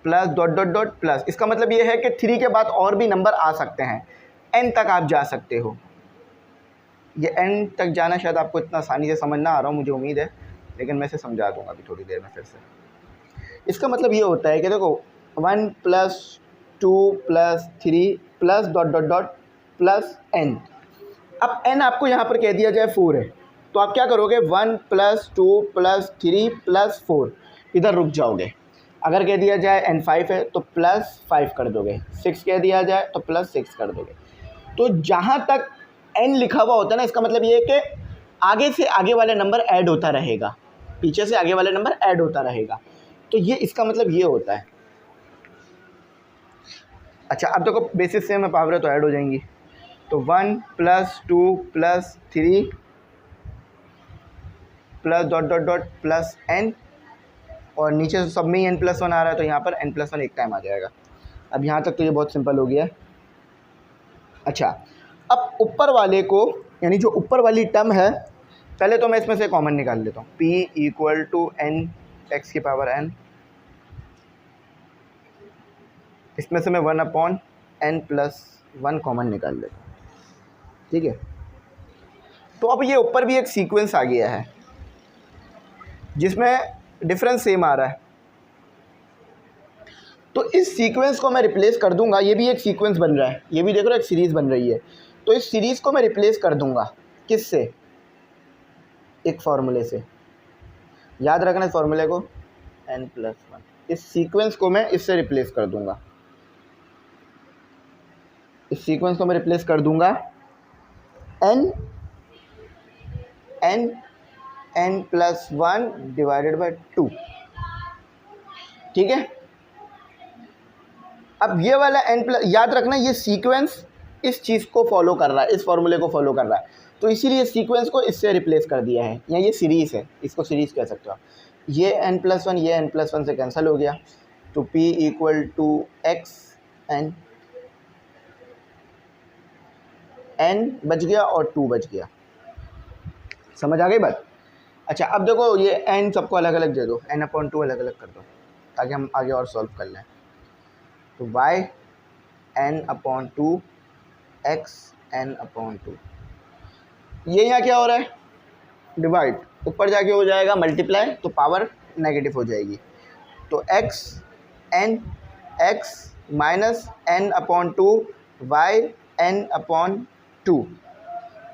[SPEAKER 1] plus dot dot dot plus. इसका मतलब ये है कि 3 के बाद और भी नंबर आ सकते हैं, n तक आप जा सकते हो। ये n तक जाना शायद आपको इतना आसानी से समझ ना आ रहा हो, मुझे उम्मीद है, लेकिन मैं इसे समझा दूंगा अभी थोड़ी देर में फिर से। इसका मतलब ये होता है कि देखो 1 plus 2 plus 3 plus dot dot dot plus n। अब n आपको यहाँ पर कह दिया जाए 4 है, तो आप क्या करोगे, 1 प्लस 2 प्लस 3 प्लस 4, इधर रुक जाओगे। अगर कह दिया जाए n 5 है तो प्लस 5 कर दोगे, 6 कह दिया जाए तो प्लस 6 कर दोगे। तो जहाँ तक n लिखा हुआ होता है ना, इसका मतलब ये है कि आगे से आगे वाले नंबर ऐड होता रहेगा, पीछे से आगे वाले नंबर ऐड होता रहेगा। तो ये इसका मतलब ये होता है। अच्छा, अब देखो बेसिस से में पावर है तो ऐड हो जाएंगी। तो 1 plus 2 plus 3 plus dot dot dot plus n, और नीचे सब में ही n+1 आ रहा है तो यहाँ पर n+1 एक टाइम आ जाएगा। अब यहाँ तक तो ये बहुत सिंपल हो गया है। अच्छा, अब ऊपर वाले को, यानी जो ऊपर वाली टर्म है, पहले तो मैं इसमें से कॉमन निकाल लेता हूँ। p = n(x⁴n), इसमें से मैं 1/n+1 कॉमन निकाल लेता हूँ। ठीक है, तो अब ये ऊपर भी एक सीक्वेंस आ गया है जिसमें डिफरेंस सेम आ रहा है, तो इस सीक्वेंस को मैं रिप्लेस कर दूंगा। ये भी एक सीक्वेंस बन रहा है, ये भी देख रहे हो एक सीरीज़ बन रही है। तो इस सीरीज़ को मैं रिप्लेस कर दूंगा किससे, एक फार्मूले से। याद रखना इस फार्मूले को, n+1। इस सीक्वेंस को मैं इससे रिप्लेस कर दूंगा, इस सीक्वेंस को मैं रिप्लेस कर दूंगा n+1 डिवाइडेड बाय 2। ठीक है, अब ये वाला याद रखना, ये सीक्वेंस इस चीज़ को फॉलो कर रहा है, इस फॉर्मूले को फॉलो कर रहा है, तो इसीलिए सीक्वेंस को इससे रिप्लेस कर दिया है, या ये सीरीज़ है, इसको सीरीज़ कह सकते हो आप। ये n+1 ये n+1 से कैंसिल हो गया, तो p = xn, n बच गया और 2 बच गया। समझ आ गई बात। अच्छा, अब देखो ये n सबको अलग अलग दे दो, n/2 अलग अलग कर दो ताकि हम आगे और सॉल्व कर लें। तो y n/2 x n/2, ये यहाँ क्या हो रहा है, डिवाइड, ऊपर जाके हो जाएगा मल्टीप्लाई, तो पावर नेगेटिव हो जाएगी। तो x minus n/2 y n/2।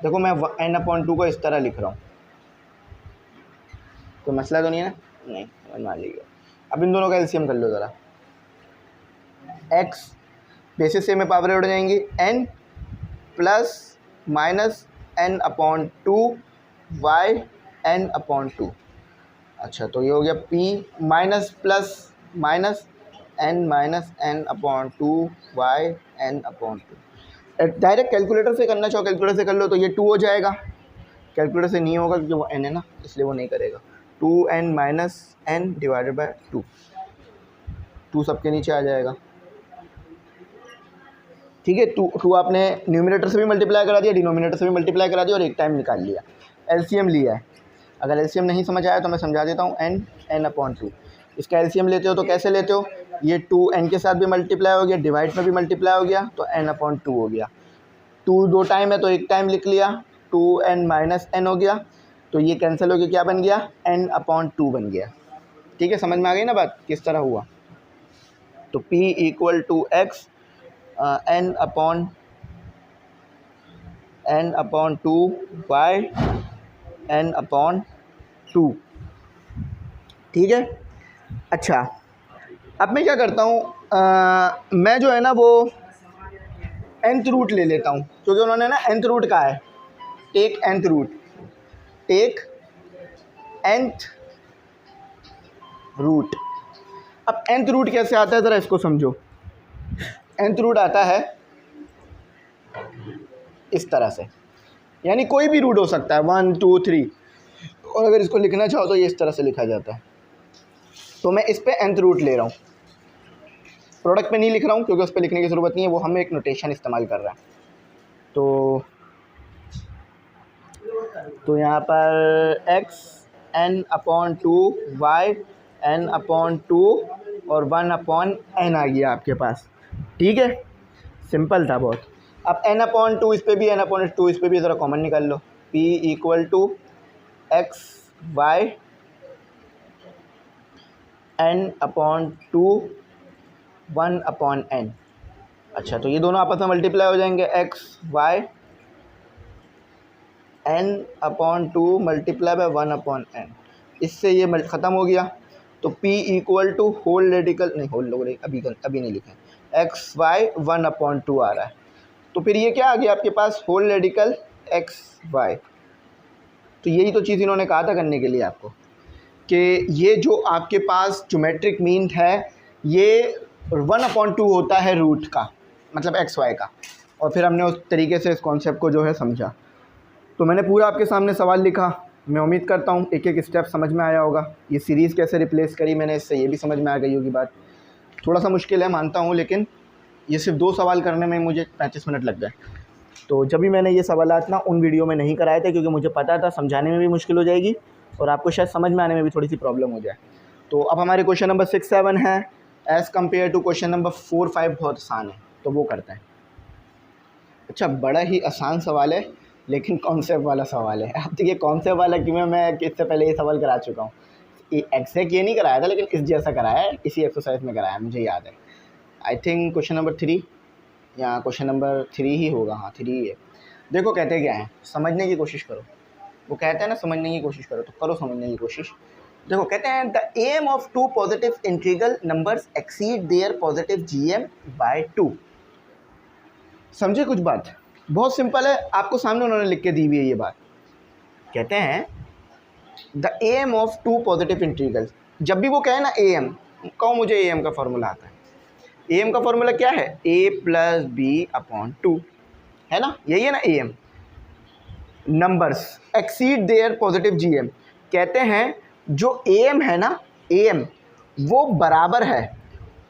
[SPEAKER 1] देखो मैं n/2 को इस तरह लिख रहा हूँ, कोई मसला तो नहीं है ना, नहीं, समझ में आ लीजिए। अब इन दोनों का एलसीएम कर लो ज़रा, x बेसिस से में पावर उड़ जाएंगी, n plus minus n/2 y n/2। अच्छा, तो ये हो गया p minus plus minus n minus n/2 y n/2। Direct calculator से करना चाहो कैलकुलेटर से कर लो, तो ये 2 हो जाएगा। कैलकुलेटर से नहीं होगा क्योंकि वो n है ना, इसलिए वो नहीं करेगा। 2n minus n divided by 2, 2 सबके नीचे आ जाएगा। ठीक है, 2 आपने न्यूमरेटर से भी मल्टीप्लाई करा दिया, डिनोमिनेटर से भी मल्टीप्लाई करा दिया और एक टाइम निकाल लिया, एलसीएम लिया है। अगर एलसीएम नहीं समझ आया तो मैं समझा देता हूँ, n/2। इसका एलसीएम लेते हो तो कैसे लेते हो, ये 2n के साथ भी मल्टीप्लाई हो गया, डिवाइड में भी मल्टीप्लाई हो गया, तो n/2 हो गया। 2 2 टाइम है तो एक टाइम लिख लिया, 2n माइनस n हो गया, तो ये कैंसिल हो गया, क्या बन गया, n/2 बन गया। ठीक है, समझ में आ गई ना बात किस तरह हुआ। तो p = x n/2 y n/2। ठीक है। अच्छा, अब मैं क्या करता हूँ, मैं जो है ना वो nth रूट ले लेता हूँ, क्योंकि उन्होंने ना nth रूट कहा है, take nth root, take nth root. अब nth रूट कैसे आता है ज़रा इसको समझो। nth रूट आता है इस तरह से, यानी कोई भी रूट हो सकता है 1 2 3, और अगर इसको लिखना चाहो तो ये इस तरह से लिखा जाता है। तो मैं इस पे nth रूट ले रहा हूँ, प्रोडक्ट पे नहीं लिख रहा हूँ क्योंकि उस पर लिखने की ज़रूरत नहीं है, वो हम एक नोटेशन इस्तेमाल कर रहे हैं। तो यहाँ पर x n/2 y n/2 और 1/n आ गया आपके पास। ठीक है, सिंपल था बहुत। अब n/2 इस पर भी, n/2 इस पर भी ज़रा कॉमन निकाल लो। p = x y n/2 1/n। अच्छा, तो ये दोनों आपस में मल्टीप्लाई हो जाएंगे, x y n/2 multiply by 1/n। इससे ये ख़त्म हो गया। तो p = होल रेडिकल नहीं, होल लोग अभी नहीं लिखे, x y 1/2 आ रहा है। तो फिर ये क्या आ गया आपके पास, होल रेडिकल x y। तो यही तो चीज़ इन्होंने कहा था करने के लिए आपको, कि ये जो आपके पास ज्योमेट्रिक मीन है ये 1/2 होता है रूट का, मतलब एक्स वाई का। और फिर हमने उस तरीके से इस कॉन्सेप्ट को जो है समझा। तो मैंने पूरा आपके सामने सवाल लिखा। मैं उम्मीद करता हूँ एक एक स्टेप समझ में आया होगा। ये सीरीज़ कैसे रिप्लेस करी मैंने, इससे ये भी समझ में आ गई होगी बात। थोड़ा सा मुश्किल है मानता हूँ, लेकिन ये सिर्फ 2 सवाल करने में मुझे 35 मिनट लग गए। तो जब भी मैंने ये सवालात ना उन वीडियो में नहीं कराए थे, क्योंकि मुझे पता था समझाने में भी मुश्किल हो जाएगी और आपको शायद समझ में आने में भी थोड़ी सी प्रॉब्लम हो जाए। तो अब हमारे क्वेश्चन नंबर 6, 7 है as compare to question number 4, 5 बहुत आसान है, तो वो करते हैं। अच्छा, बड़ा ही आसान सवाल है लेकिन कॉन्सेप्ट वाला सवाल है। अब देखिए कॉन्सेप्ट वाला क्यों, मैं इससे पहले ये सवाल करा चुका हूँ। एग्जैक्ट ये नहीं कराया था, लेकिन इस जैसा कराया है, इसी एक्सरसाइज में कराया, मुझे याद है। आई थिंक क्वेश्चन नंबर 3 या क्वेश्चन नंबर 3 ही होगा। हाँ, 3 ही है। देखो कहते क्या है, समझने की कोशिश करो। वो कहते हैं ना समझने की कोशिश करो, तो करो समझने की कोशिश। देखो कहते हैं the M of 2 positive integral numbers exceed their positive GM by 2। समझे कुछ बात? बहुत सिंपल है, आपको सामने उन्होंने लिख के दी हुई है ये बात। कहते हैं the M of 2 positive integral. जब भी वो कहे ना AM, कहो मुझे AM का फॉर्मूला आता है। AM का फॉर्मूला क्या है, A + B/2 है ना, यही है ना AM। Numbers exceed their positive GM, कहते हैं जो AM है ना, AM वो बराबर है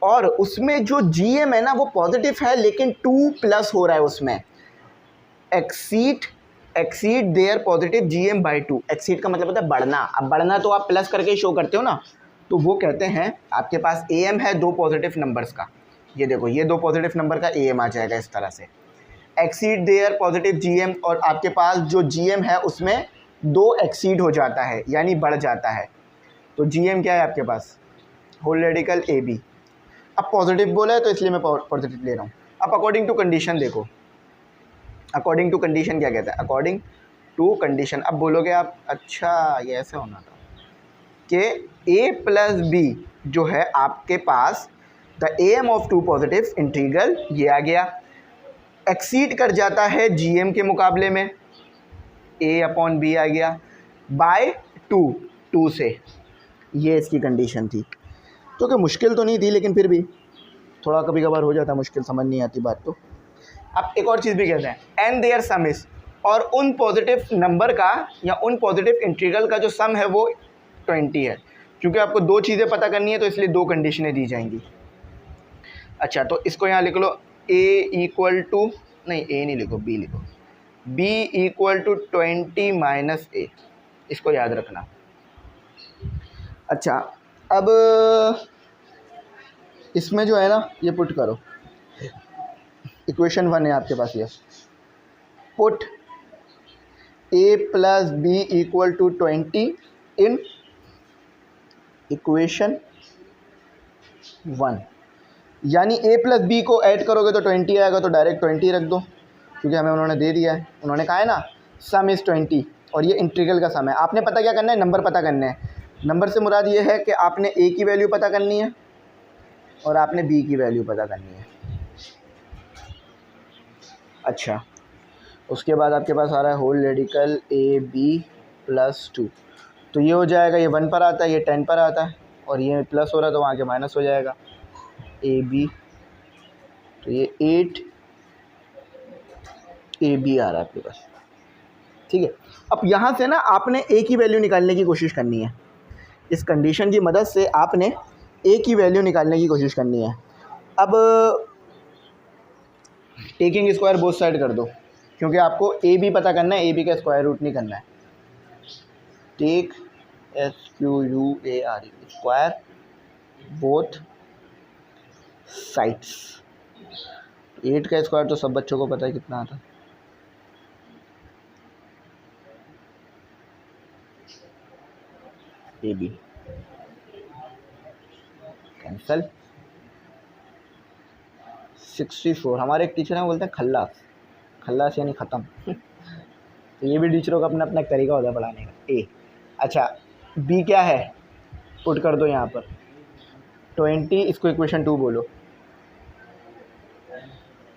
[SPEAKER 1] और उसमें जो GM है ना वो पॉजिटिव है, लेकिन 2+ हो रहा है उसमें। Exceed their positive GM by 2। Exceed का मतलब होता है बढ़ना। अब बढ़ना तो आप प्लस करके शो करते हो ना, तो वो कहते हैं आपके पास AM है 2 पॉजिटिव नंबर्स का, ये देखो ये 2 पॉजिटिव नंबर का AM आ जाएगा इस तरह से। एक्सीड देयर पॉजिटिव GM, और आपके पास जो GM है उसमें 2 एक्सीड हो जाता है, यानी बढ़ जाता है। तो GM क्या है आपके पास, होल रेडिकल AB। अब पॉजिटिव बोला है तो इसलिए मैं पॉजिटिव ले रहा हूँ। अब अकॉर्डिंग टू कंडीशन देखो, अकॉर्डिंग टू कंडीशन क्या कहता है, अकॉर्डिंग टू कंडीशन। अब बोलोगे आप अच्छा ये ऐसे होना था कि A + B जो है आपके पास the AM of 2 positive integral ये आ गया, एक्सीड कर जाता है GM के मुकाबले में, A/B आ गया बाय 2 से। ये इसकी कंडीशन थी, क्योंकि मुश्किल तो नहीं थी लेकिन फिर भी थोड़ा कभी कभार हो जाता है मुश्किल, समझ नहीं आती बात। तो अब एक और चीज़ भी कहते हैं एंड देयर सम इज, और उन पॉजिटिव नंबर का या उन पॉजिटिव इंटीग्रल का जो सम है वो 20 है। क्योंकि आपको 2 चीज़ें पता करनी है तो इसलिए 2 कंडीशनें दी जाएंगी। अच्छा, तो इसको यहाँ लिख लो A = नहीं A नहीं लिखो, B लिखो, B = 20 - A, इसको याद रखना। अच्छा, अब इसमें जो है ना ये पुट करो, इक्वेशन 1 है आपके पास, ये put A + B = 20 in equation 1। यानी A + B को ऐड करोगे तो 20 आएगा, तो डायरेक्ट 20 रख दो, क्योंकि हमें उन्होंने दे दिया है। उन्होंने कहा है ना सम इज़ 20 और ये इंटीग्रल का सम है। आपने पता क्या करना है, नंबर पता करने हैं। नंबर से मुराद ये है कि आपने A की वैल्यू पता करनी है और आपने B की वैल्यू पता करनी है। अच्छा, उसके बाद आपके पास आ रहा है होल रेडिकल AB + 2, तो ये हो जाएगा, ये 1 पर आता है, ये 10 पर आता है, और ये प्लस हो रहा है तो वहाँ के माइनस हो जाएगा AB, तो ये 8 AB आ रहा है आपके पास। ठीक है, अब यहाँ से ना आपने A की वैल्यू निकालने की कोशिश करनी है। इस कंडीशन की मदद से आपने A की वैल्यू निकालने की कोशिश करनी है। अब टेकिंग स्क्वायर बोथ साइड कर दो, क्योंकि आपको ए बी पता करना है, ए बी का स्क्वायर रूट नहीं करना है। Take SQUARE square both sides. 8 का स्क्वायर तो सब बच्चों को पता है कितना आता है। A B cancel. 64 हमारे एक टीचर हैं बोलते हैं खल्लास, खल्लास यानी ख़त्म। तो ये भी टीचरों का अपना अपना तरीका होता है पढ़ाने का। ए अच्छा, बी क्या है, पुट कर दो यहाँ पर 20, इसको इक्वेशन 2 बोलो।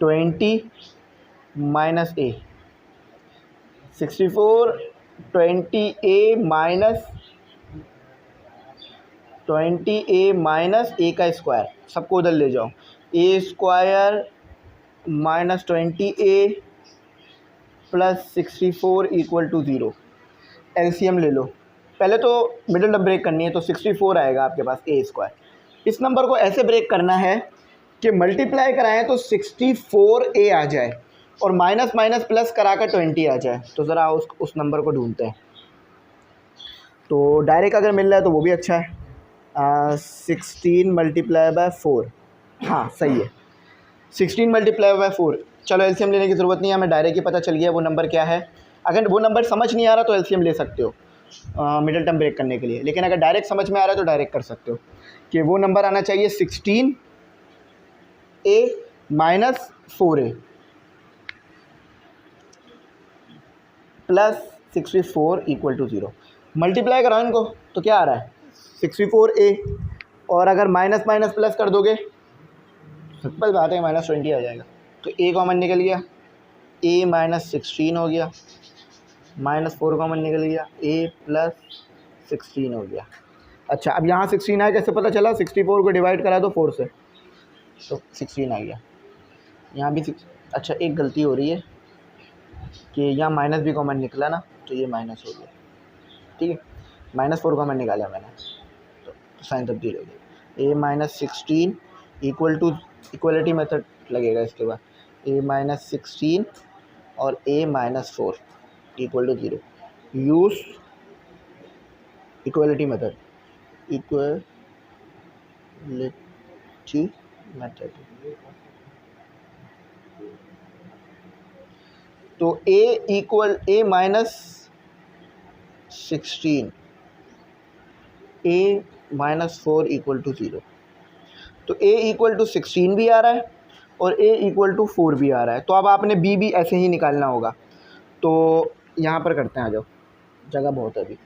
[SPEAKER 1] 20 माइनस ए, 64 20A माइनस ए का स्क्वायर, सबको उधर ले जाओ। A square minus 20A plus 64 equal to 0। LCM ले लो, पहले तो मिडिल टर्म ब्रेक करनी है, तो 64 आएगा आपके पास ए स्क्वायर। इस नंबर को ऐसे ब्रेक करना है कि मल्टीप्लाई कराएं तो 64A आ जाए और माइनस माइनस प्लस करा कर 20 आ जाए। तो ज़रा उस नंबर को ढूंढते हैं। तो डायरेक्ट अगर मिल रहा है तो वो भी अच्छा है। 16 मल्टीप्लाई बाय 4, हाँ सही है, 16 मल्टीप्लाई बाय 4। चलो एलसीएम लेने की ज़रूरत नहीं है, हमें डायरेक्ट ही पता चल गया वो नंबर क्या है। अगर वो नंबर समझ नहीं आ रहा तो एलसीएम ले सकते हो मिडिल टर्म ब्रेक करने के लिए, लेकिन अगर डायरेक्ट समझ में आ रहा है तो डायरेक्ट कर सकते हो कि वो नंबर आना चाहिए 16A minus 4A plus 64 equal to 0। Multiply कराओ इनको तो क्या आ रहा है 64A, और अगर माइनस माइनस प्लस कर दोगे सिंपल बात है माइनस 20 आ जाएगा। तो A कॉमन निकल गया, A माइनस 16 हो गया, माइनस 4 कॉमन निकल गया, A प्लस 16 हो गया। अच्छा अब यहाँ 16 आया, कैसे पता चला, 64 को डिवाइड करा दो 4 से तो 16 आ गया। यहाँ भी अच्छा एक गलती हो रही है कि यहाँ माइनस भी कॉमन निकला ना, तो ये माइनस हो गया, ठीक है, माइनस 4 कॉमन निकाला मैंने तो साइन तब्दील हो गया। A minus 16 equal to, equality method लगेगा इसके बाद, A माइनस 16 और A minus 4 equal to 0। Use equality method, equality method. तो A minus 16, A minus 4 equal to 0। तो A इक्वल टू 16 भी आ रहा है और A इक्वल टू 4 भी आ रहा है। तो अब आपने B भी ऐसे ही निकालना होगा। तो यहाँ पर करते हैं, आ जाओ, जगह बहुत है अभी।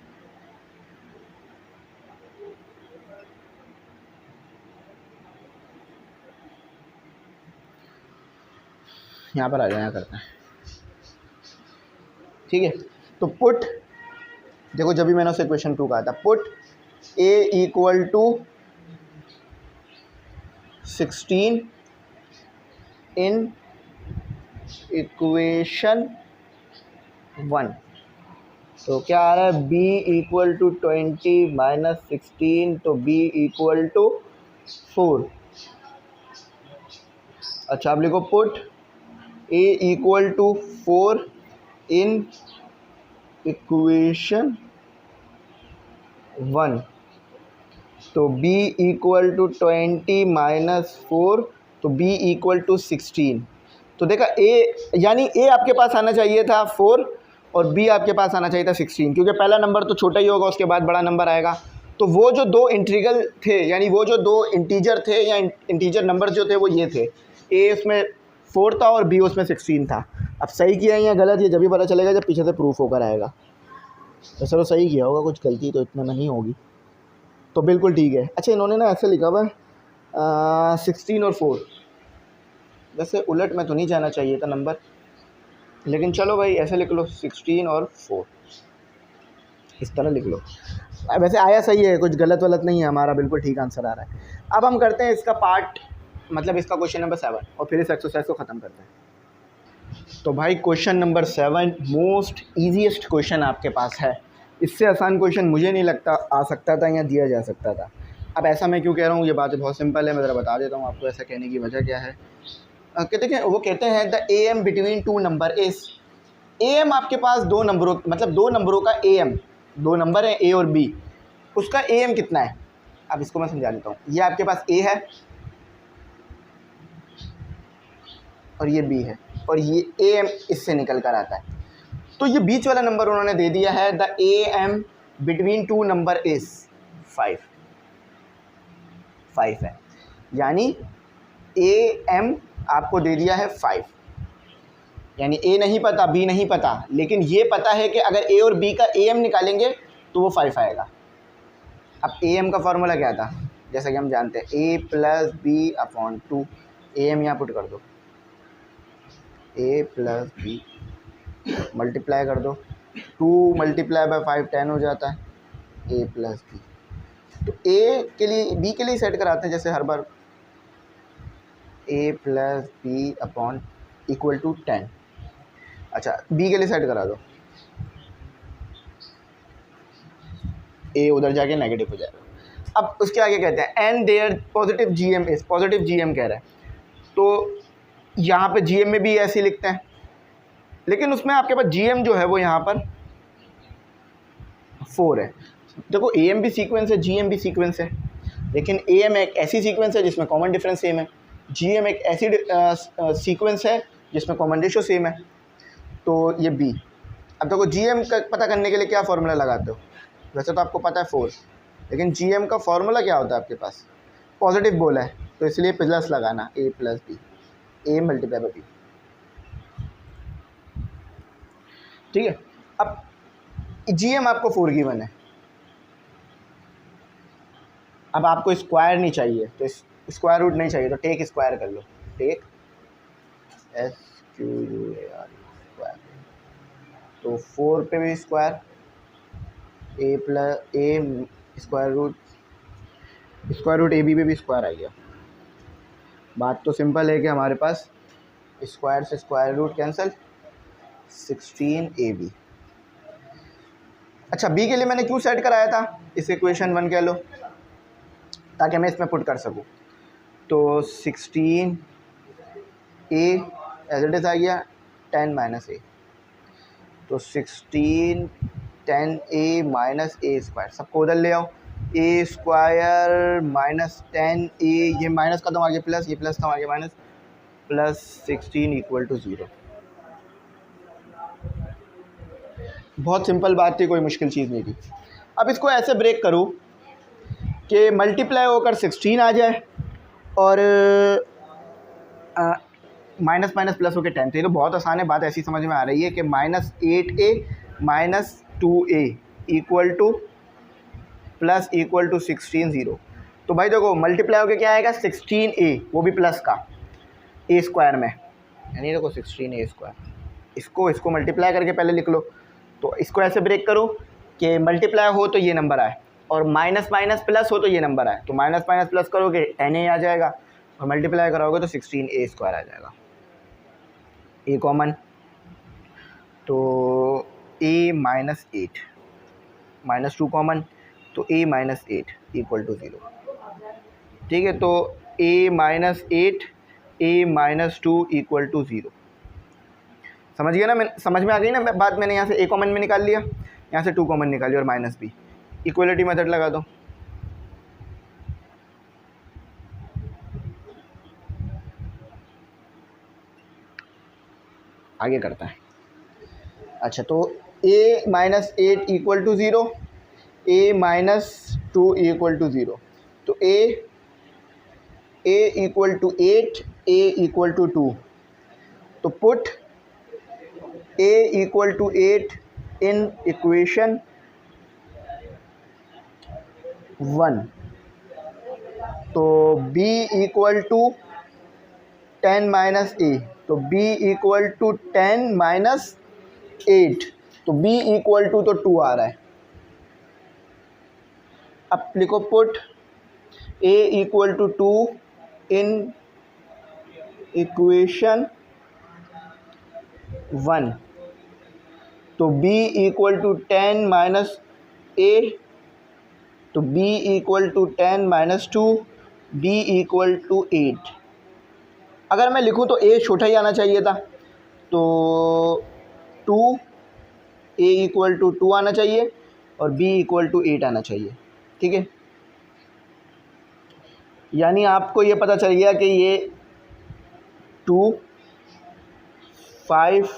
[SPEAKER 1] यहाँ पर आ जाओ, यहाँ करते हैं, ठीक है। तो पुट, देखो जब भी मैंने उसे क्वेश्चन 2 कहा था, put A equal to 16 in equation 1। तो क्या आ रहा है, B इक्वल टू 20 माइनस 16, तो B इक्वल टू 4। अच्छा आप लिखो put A equal to 4 in equation 1, तो B इक्वल टू 20 माइनस 4, तो B इक्वल टू 16। तो देखा A, यानी A आपके पास आना चाहिए था 4 और B आपके पास आना चाहिए था 16, क्योंकि पहला नंबर तो छोटा ही होगा, उसके बाद बड़ा नंबर आएगा। तो वो जो दो इंटीग्रल थे, यानी वो जो दो इंटीजर थे या इंटीजर नंबर जो थे वो ये थे, A उसमें 4 था और B उसमें 16 था। अब सही किया है या गलत, ये जब भी पता चलेगा जब पीछे से प्रूफ होकर आएगा। तो चलो सही किया होगा, कुछ गलती तो इतना नहीं होगी, तो बिल्कुल ठीक है। अच्छा इन्होंने ना ऐसे लिखा हुआ है 16 और 4, वैसे उलट में तो नहीं जाना चाहिए था नंबर, लेकिन चलो भाई ऐसे लिख लो 16 और 4, इस तरह लिख लो। वैसे आया सही है, कुछ गलत वलत नहीं है, हमारा बिल्कुल ठीक आंसर आ रहा है। अब हम करते हैं इसका पार्ट, मतलब इसका क्वेश्चन नंबर 7, और फिर इस एक्सरसाइज को ख़त्म करते हैं। तो भाई question number 7 most easiest question आपके पास है। इससे आसान क्वेश्चन मुझे नहीं लगता आ सकता था या दिया जा सकता था। अब ऐसा मैं क्यों कह रहा हूँ, ये बात बहुत सिंपल है, मैं ज़रा बता देता हूँ आपको ऐसा कहने की वजह क्या है। वो कहते हैं the A M between two number is, A M आपके पास दो नंबरों, मतलब दो नंबरों का ए एम, दो नंबर हैं ए और बी, उसका ए एम कितना है। अब इसको मैं समझा देता हूँ। ये आपके पास ए है और ये बी है, और ये ए एम इससे निकल कर आता है। तो ये बीच वाला नंबर उन्होंने दे दिया है the A M between two number is 5 है, यानी ए एम आपको दे दिया है 5, यानी ए नहीं पता, बी नहीं पता, लेकिन ये पता है कि अगर ए और बी का ए एम निकालेंगे तो वो 5 आएगा। अब ए एम का फार्मूला क्या था, जैसा कि हम जानते हैं A plus B upon 2, A M यहाँ पुट कर दो, ए प्लस बी मल्टीप्लाई कर दो, 2 मल्टीप्लाई बाय 5 10 हो जाता है, ए प्लस बी। तो ए के लिए, बी के लिए सेट कराते हैं जैसे हर बार, A plus B upon equal to 10। अच्छा, बी के लिए सेट करा दो, ए उधर जाके नेगेटिव हो जाएगा। अब उसके आगे कहते हैं and their positive G M is, positive G M कह रहा है, तो यहाँ पे जी एम में भी ऐसे लिखते हैं, लेकिन उसमें आपके पास जी एम जो है वो यहाँ पर 4 है। देखो ए एम भी सीक्वेंस है, जी एम भी सीक्वेंस है, लेकिन ए एम एक ऐसी सीक्वेंस है जिसमें कॉमन डिफरेंस सेम है, जी एम एक ऐसी सीक्वेंस है जिसमें कॉमन रेशो सेम है। तो ये बी। अब देखो जी एम का पता करने के लिए क्या फार्मूला लगाते हो, वैसे तो आपको पता है 4, लेकिन जी एम का फार्मूला क्या होता है आपके पास, पॉजिटिव बोला है तो इसलिए प्लस लगाना, A plus B, A multiply by B, ठीक है। अब जी एम आपको 4 गिवन है, अब आपको स्क्वायर नहीं चाहिए, तो स्क्वायर रूट नहीं चाहिए तो टेक स्क्वायर कर लो, take S Q U A R square, तो 4 पे भी square, A plus A square root A B पे भी स्क्वायर आ गया। बात तो सिंपल है कि हमारे पास स्क्वायर से square root cancel, 16 A B. अच्छा, बी के लिए मैंने क्यों सेट कराया था, इस इक्वेशन 1 कह लो, ताकि मैं इसमें पुट कर सकूँ। तो 16 ए एज इट इज़ आ गया, 10 माइनस ए, तो 16 10 ए माइनस ए स्क्वायर, सबको उधर ले आओ, ए स्क्वायर माइनस 10 ए, ये माइनस खत्म आ गया प्लस, ये प्लस खत्म आ गया माइनस, प्लस 16 इक्वल टू 0। बहुत सिंपल बात थी, कोई मुश्किल चीज़ नहीं थी। अब इसको ऐसे ब्रेक करूँ कि मल्टीप्लाई होकर 16 आ जाए और माइनस माइनस प्लस होकर 10, तो ये तो बहुत आसान है, बात ऐसी समझ में आ रही है कि minus 8a minus 2a equal to plus equal to 16 0। तो भाई देखो मल्टीप्लाई होकर क्या आएगा, 16a, वो भी प्लस का, ए स्क्वायर में, यानी देखो 16a स्क्वायर, इसको मल्टीप्लाई करके पहले लिख लो। तो इसको ऐसे ब्रेक करो कि मल्टीप्लाई हो तो ये नंबर आए और माइनस माइनस प्लस हो तो ये नंबर आए, तो माइनस माइनस प्लस करोगे 10a आ जाएगा और मल्टीप्लाई कराओगे तो 16a स्क्वायर आ जाएगा, ए कॉमन, तो a माइनस 8 माइनस 2 कॉमन, तो a माइनस 8 इक्वल टू 0, ठीक है। तो a minus 8 a minus 2 equal to 0, समझ गया ना, मैं समझ में आ गई ना बात। मैंने यहाँ से a कॉमन में निकाल लिया, यहाँ से 2 कॉमन निकाल लिया और माइनस b, इक्वलिटी मेथड लगा दो, आगे करता है। अच्छा, तो a minus 8 equal to 0, a minus 2 equal to 0, तो a equal to 8, a equal to 2, तो put a equal to 8 in equation 1, तो b equal to 10 minus a, तो b इक्वल टू 10 माइनस 8, तो b इक्वल टू तो 2 आ रहा है। अब लिखो put a equal to 2 in equation 1, तो b equal to 10 minus a, तो b equal to 10 minus 2, b equal to 8। अगर मैं लिखूँ तो a छोटा ही आना चाहिए था, तो 2 a इक्वल टू 2 आना चाहिए और b इक्वल टू 8 आना चाहिए। ठीक है, यानी आपको ये पता चल गया कि ये 2 5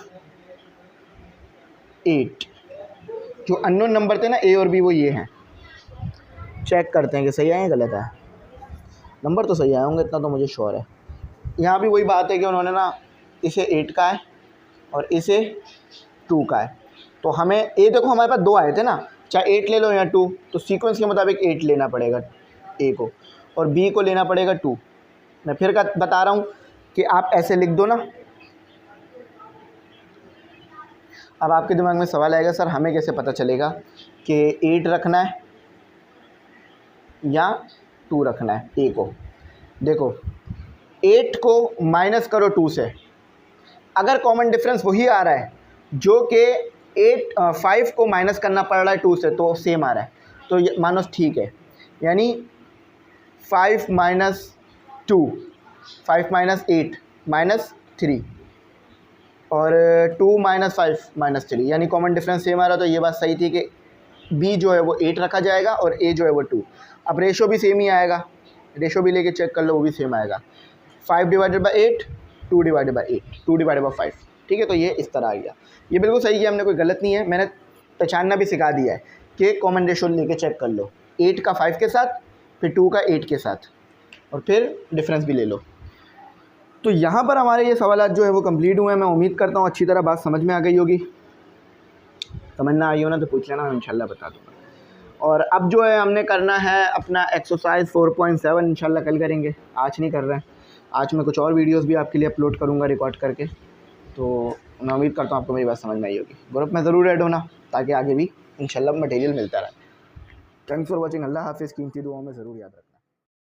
[SPEAKER 1] 8 जो अननोन नंबर थे ना a और b वो ये हैं। चेक करते हैं कि सही आए हैं गलत है। नंबर तो सही आए होंगे, इतना तो मुझे श्योर है। यहाँ भी वही बात है कि उन्होंने ना इसे 8 का है और इसे 2 का है, तो हमें ए देखो हमारे पास 2 आए थे ना, चाहे 8 ले लो या 2, तो सीक्वेंस के मुताबिक 8 लेना पड़ेगा ए को और बी को लेना पड़ेगा 2। मैं फिर बता रहा हूँ कि आप ऐसे लिख दो ना। अब आपके दिमाग में सवाल आएगा सर हमें कैसे पता चलेगा कि 8 रखना है या 2 रखना है ए को। देखो 8 को माइनस करो 2 से, अगर कॉमन डिफरेंस वही आ रहा है जो कि 5 को माइनस करना पड़ रहा है 2 से, तो सेम आ रहा है, तो ये मानो ठीक है। यानी 5 माइनस 2, 5 माइनस 8 माइनस 3 और 2 माइनस 5 माइनस 3, यानी कॉमन डिफरेंस सेम आ रहा। तो ये बात सही थी कि b जो है वो 8 रखा जाएगा और a जो है वो 2। अब रेशो भी सेम ही आएगा, रेशो भी लेके चेक कर लो, वो भी सेम आएगा। 5 divided by 8, 2 divided by 8, 2 divided by 5। ठीक है, तो ये इस तरह आ गया। ये बिल्कुल सही किया हमने, कोई गलत नहीं है। मैंने पहचानना भी सिखा दिया है कि कॉमन रेशो लेके चेक कर लो, 8 का 5 के साथ, फिर 2 का 8 के साथ, और फिर डिफरेंस भी ले लो। तो यहाँ पर हमारे ये सवाल जो है वो कंप्लीट हुए हैं। मैं उम्मीद करता हूँ अच्छी तरह बात समझ में आ गई होगी। समझ ना आई हो ना तो पूछ लेना, मैं इंशाल्लाह बता दूँगा। और अब जो है हमने करना है अपना एक्सरसाइज 4.7, इंशाल्लाह कल करेंगे, आज नहीं कर रहे हैं। आज मैं कुछ और वीडियोस भी आपके लिए अपलोड करूँगा रिकॉर्ड करके। तो मैं उम्मीद करता हूँ आपको मेरी बात समझ में आई होगी। ग्रुप में ज़रूर ऐड होना ताकि आगे भी इंशाल्लाह मटेरियल मिलता रहे। Thanks for watching. अल्लाह हाफिज़। कीमती दुआओं में ज़रूर याद रखना।